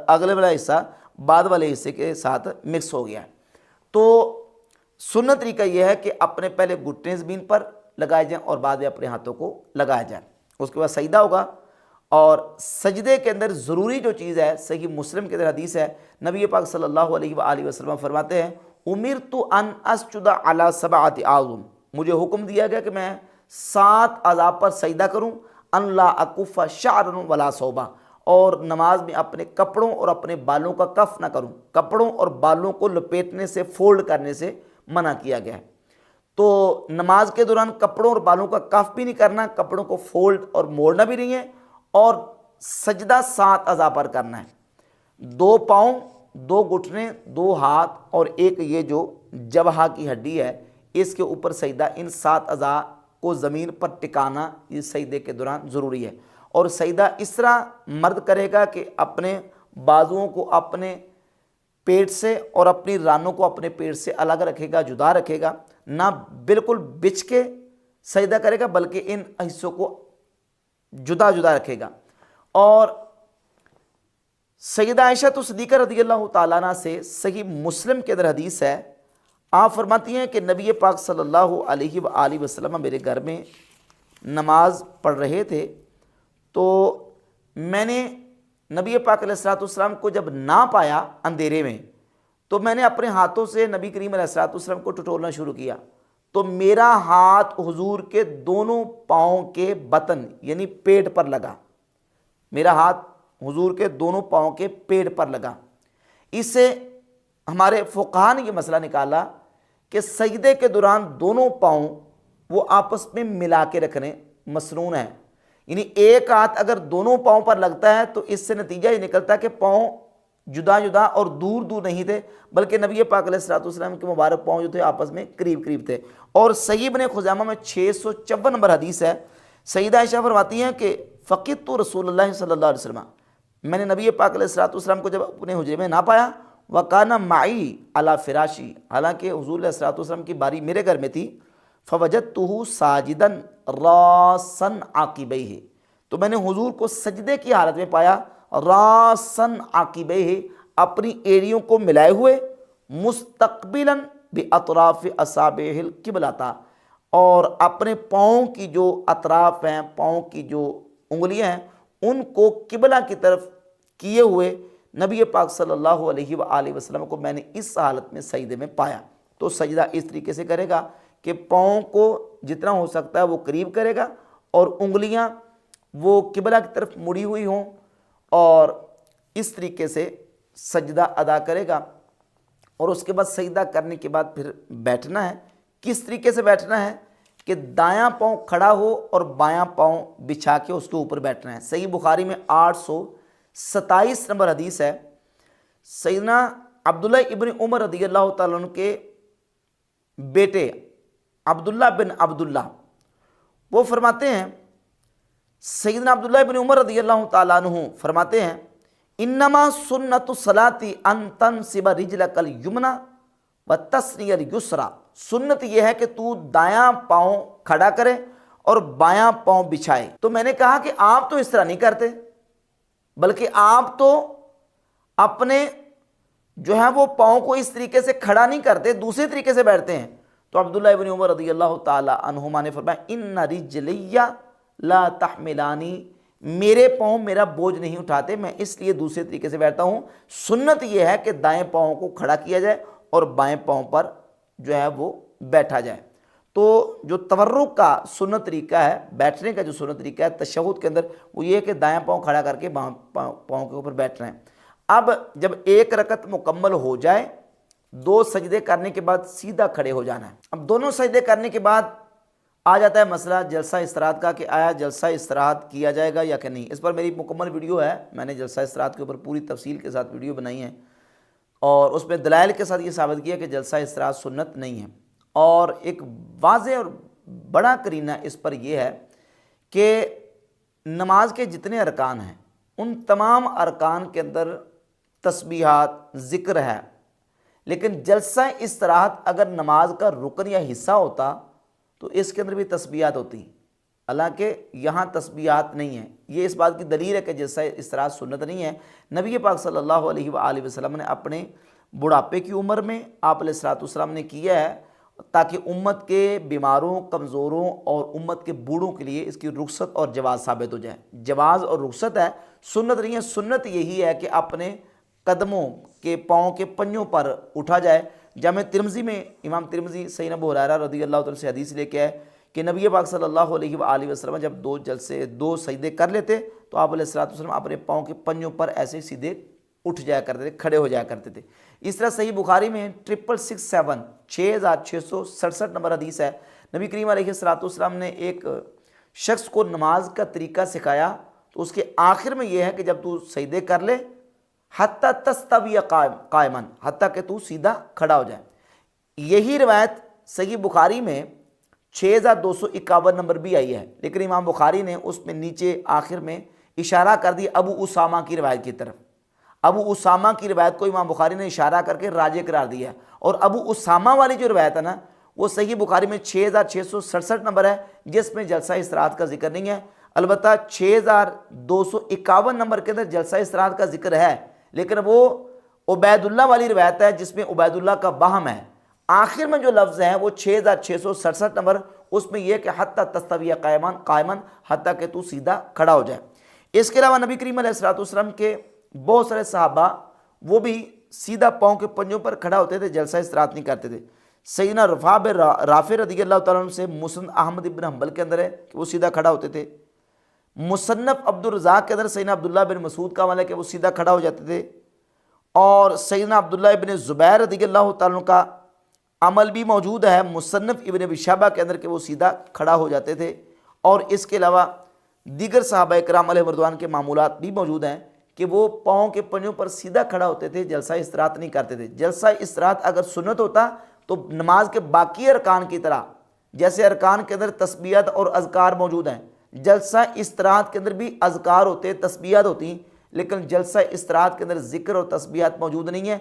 اگلے والا حصہ بعد والے حصے کے ساتھ مکس ہو گیا ہے۔ تو سنت طریقہ یہ ہے کہ اپنے پہلے گھٹنے زمین پر لگائے جائیں اور بعد میں اپنے ہاتھوں کو لگایا جائے، اس کے بعد سجدہ ہوگا۔ اور سجدے کے اندر ضروری جو چیز ہے، صحیح مسلم کے اندر حدیث ہے، نبی پاک صلی اللہ علیہ وآلہ وسلم فرماتے ہیں امرت ان اسجد علی سبعۃ اعظم، مجھے حکم دیا گیا کہ میں 7 اعضاء پر سجدہ کروں، ان لا اکف شعرا ولا ثوبا، اور نماز میں اپنے کپڑوں اور اپنے بالوں کا کف نہ کروں، کپڑوں اور بالوں کو لپیٹنے سے، فولڈ کرنے سے منع کیا گیا ہے۔ تو نماز کے دوران کپڑوں اور بالوں کا کف بھی نہیں کرنا، کپڑوں کو فولڈ اور موڑنا بھی نہیں ہے، اور سجدہ 7 اعضاء پر کرنا ہے، 2 پاؤں، 2 گھٹنے، 2 ہاتھ، اور ایک یہ جو جبہہ کی ہڈی ہے اس کے اوپر سجدہ۔ ان 7 اعضاء کو زمین پر ٹکانا یہ سجدے کے دوران ضروری ہے۔ اور سجدہ اس طرح مرد کرے گا کہ اپنے بازوؤں کو اپنے پیٹ سے اور اپنی رانوں کو اپنے پیٹ سے الگ رکھے گا، جدا رکھے گا، نہ بالکل بچھ کے سجدہ کرے گا بلکہ ان حصوں کو جدا جدا رکھے گا۔ اور سیدہ عائشہ صدیقہ رضی اللہ تعالیٰ عنہ سے صحیح مسلم کے اندر حدیث ہے، آپ فرماتی ہیں کہ نبی پاک صلی اللہ علیہ وآلہ وسلم میرے گھر میں نماز پڑھ رہے تھے، تو میں نے نبی پاک علیہ الصلوۃ والسلام کو جب نہ پایا اندھیرے میں، تو میں نے اپنے ہاتھوں سے نبی کریم علیہ الصلوۃ والسلام کو ٹٹولنا شروع کیا، تو میرا ہاتھ حضور کے دونوں پاؤں کے بطن یعنی پیٹ پر لگا، میرا ہاتھ حضور کے دونوں پاؤں کے پیٹ پر لگا۔ اس سے ہمارے فقہاء نے یہ مسئلہ نکالا کہ سجدے کے دوران دونوں پاؤں وہ آپس میں ملا کے رکھنے مسنون ہیں، یعنی ایک ہاتھ اگر دونوں پاؤں پر لگتا ہے تو اس سے نتیجہ یہ نکلتا ہے کہ پاؤں جدا جدا اور دور دور نہیں تھے، بلکہ نبی پاک علیہ الصلوۃ والسلام کے مبارک پاؤں جو تھے آپس میں قریب قریب تھے۔ اور صحیح ابن خزیمہ میں 654 نمبر حدیث ہے، سیدہ عائشہ فرماتی ہیں کہ فقدت رسول اللہ صلی اللہ علیہ وسلم، میں نے نبی پاک علیہ الصلوۃ والسلام کو جب اپنے حجرے میں نہ پایا، وَقَانَ مَعِي عَلَى فراشی، حالانکہ حضور علیہ الصلوۃ والسلام کی باری میرے گھر میں تھی، فَوَجَدْتُهُ سَاجِدًا رَاسًا عَقِبَيْهِ، تو میں نے حضور کو سجدے کی حالت میں پایا، راسن عقیبہ، اپنی ایڑیوں کو ملائے ہوئے، مستقبلاً باطراف اصابعہ القبلۃ، اور اپنے پاؤں کی جو اطراف ہیں، پاؤں کی جو انگلیاں ہیں ان کو قبلہ کی طرف کیے ہوئے نبی پاک صلی اللہ علیہ وآلہ وسلم کو میں نے اس حالت میں سجدے میں پایا۔ تو سجدہ اس طریقے سے کرے گا کہ پاؤں کو جتنا ہو سکتا ہے وہ قریب کرے گا، اور انگلیاں وہ قبلہ کی طرف مڑی ہوئی ہوں، اور اس طریقے سے سجدہ ادا کرے گا۔ اور اس کے بعد سجدہ کرنے کے بعد پھر بیٹھنا ہے۔ کس طریقے سے بیٹھنا ہے کہ دایاں پاؤں کھڑا ہو اور بایاں پاؤں بچھا کے اس کے اوپر بیٹھنا ہے۔ صحیح بخاری میں 827 نمبر حدیث ہے، سیدنا عبداللہ ابن عمر رضی اللہ تعالیٰ عنہ کے بیٹے عبداللہ بن عبداللہ وہ فرماتے ہیں، سیدنا عبداللہ بن عمر رضی اللہ تعالیٰ عنہ فرماتے ہیں، انما سنت الصلاۃ ان تنصب رجلک الیمنی وتثنی الیسری، سنت یہ ہے کہ تو دایاں پاؤں کھڑا کرے اور بایاں پاؤں بچھائے۔ تو میں نے کہا کہ آپ تو اس طرح نہیں کرتے، بلکہ آپ تو اپنے جو ہے وہ پاؤں کو اس طریقے سے کھڑا نہیں کرتے، دوسرے طریقے سے بیٹھتے ہیں۔ تو عبداللہ ابن عمر رضی اللہ تعالی عنہما نے فرمایا، ان رجلی لا تحملانی، میرے پاؤں میرا بوجھ نہیں اٹھاتے، میں اس لیے دوسرے طریقے سے بیٹھتا ہوں۔ سنت یہ ہے کہ دائیں پاؤں کو کھڑا کیا جائے اور بائیں پاؤں پر جو ہے وہ بیٹھا جائے۔ تو جو تورک کا سنت طریقہ ہے، بیٹھنے کا جو سنت طریقہ ہے تشہد کے اندر، وہ یہ ہے کہ دائیں پاؤں کھڑا کر کے بائیں پاؤں کے اوپر بیٹھنا ہے۔ اب جب ایک رکعت مکمل ہو جائے، 2 سجدے کرنے کے بعد سیدھا کھڑے ہو جانا ہے۔ اب دونوں سجدے کرنے کے بعد آ جاتا ہے مسئلہ جلسہ استراحت کا کہ آیا جلسہ استراحت کیا جائے گا یا کہ نہیں۔ اس پر میری مکمل ویڈیو ہے، میں نے جلسہ استراحت کے اوپر پوری تفصیل کے ساتھ ویڈیو بنائی ہے، اور اس میں دلائل کے ساتھ یہ ثابت کیا کہ جلسہ استراحت سنت نہیں ہے۔ اور ایک واضح اور بڑا قرینہ اس پر یہ ہے کہ نماز کے جتنے ارکان ہیں ان تمام ارکان کے اندر تسبیحات ذکر ہے، لیکن جلسہ استراحت اگر نماز کا رکن یا حصہ ہوتا تو اس کے اندر بھی تسبیحات ہوتی، حالانکہ یہاں تسبیحات نہیں ہیں۔ یہ اس بات کی دلیل ہے کہ جلسہ استراحت سنت نہیں ہے۔ نبی پاک صلی اللہ علیہ وآلہ وسلم نے اپنے بڑھاپے کی عمر میں آپ علیہ الصلوۃ والسلام نے کیا ہے تاکہ امت کے بیماروں، کمزوروں اور امت کے بوڑھوں کے لیے اس کی رخصت اور جواز ثابت ہو جائے۔ جواز اور رخصت ہے، سنت نہیں ہے۔ سنت یہی ہے کہ اپنے قدموں کے پاؤں کے پنجوں پر اٹھا جائے۔ جامع ترمذی میں امام ترمذی سیدنا ابو ہریرہ رضی اللہ تعالیٰ سے حدیث لے کے آئے کہ نبی پاک صلی اللہ علیہ وآلہ وسلم جب دو سجدے کر لیتے تو آپ علیہ الصلوۃ والسلام اپنے پاؤں کے پنجوں پر ایسے سیدھے اٹھ جایا کرتے تھے، کھڑے ہو جایا کرتے تھے۔ اس طرح صحیح بخاری میں 6667 نمبر حدیث ہے، نبی کریم علیہ الصلوۃ والسلام نے ایک شخص کو نماز کا طریقہ سکھایا تو اس کے آخر میں یہ ہے کہ جب تو سجدے کر لے حتیٰ تستوی قائما، حتیٰ کہ تو سیدھا کھڑا ہو جائے۔ یہی روایت صحیح بخاری میں 6251 نمبر بھی آئی ہے، لیکن امام بخاری نے اس میں نیچے آخر میں اشارہ کر دی ابو اسامہ کی روایت کی طرف۔ ابو اسامہ کی روایت کو امام بخاری نے اشارہ کر کے راجح قرار دیا ہے، اور ابو اسامہ والی جو روایت ہے نا وہ صحیح بخاری میں 6667 نمبر ہے، جس میں جلسہ استراحت کا ذکر نہیں ہے۔ البتہ 6251 نمبر کے اندر جلسہ استراحت کا ذکر ہے، لیکن وہ عبید اللہ والی روایت ہے جس میں عبید اللہ کا وہم ہے۔ آخر میں جو لفظ ہے وہ 6667 نمبر، اس میں یہ کہ حتیٰ تستوی قائما، حتیٰ کہ تو سیدھا کھڑا ہو جائے۔ اس کے علاوہ نبی کریم علیہ الصلوۃ والسلام کے بہت سارے صحابہ وہ بھی سیدھا پاؤں کے پنجوں پر کھڑا ہوتے تھے، جلسہ استراحت نہیں کرتے تھے۔ سیدنا رافع رضی اللہ تعالیٰ عنہ سے مسند احمد ابن حنبل کے اندر ہے کہ وہ سیدھا کھڑا ہوتے تھے۔ مصنف عبد الرزاق کے اندر سیدنا عبداللہ بن مسعود کا عمل ہے کہ وہ سیدھا کھڑا ہو جاتے تھے، اور سیدنا عبداللہ ابن زبیر رضی اللہ تعالیٰ عنہ کا عمل بھی موجود ہے مصنف ابن ابی شیبہ کے اندر کہ وہ سیدھا کھڑا ہو جاتے تھے۔ اور اس کے علاوہ دیگر صحابہ کرام علیہ رضوان کے معمولات بھی موجود ہیں کہ وہ پاؤں کے پنجوں پر سیدھا کھڑا ہوتے تھے، جلسہ استراحت نہیں کرتے تھے۔ جلسہ استراحت اگر سنت ہوتا تو نماز کے باقی ارکان کی طرح، جیسے ارکان کے اندر تسبیحات اور اذکار موجود ہیں، جلسہ استراحت کے اندر بھی اذکار ہوتے، تسبیحات ہوتی، لیکن جلسہ استراحت کے اندر ذکر اور تسبیحات موجود نہیں ہیں۔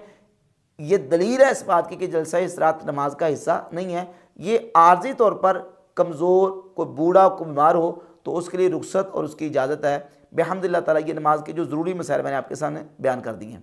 یہ دلیل ہے اس بات کی کہ جلسہ استراحت نماز کا حصہ نہیں ہے۔ یہ عارضی طور پر کمزور، کوئی بوڑھا، کوئی بیمار ہو تو اس کے لیے رخصت اور اس کی اجازت ہے۔ بحمد اللہ تعالیٰ یہ نماز کے جو ضروری مسائل میں نے آپ کے سامنے بیان کر دی ہیں۔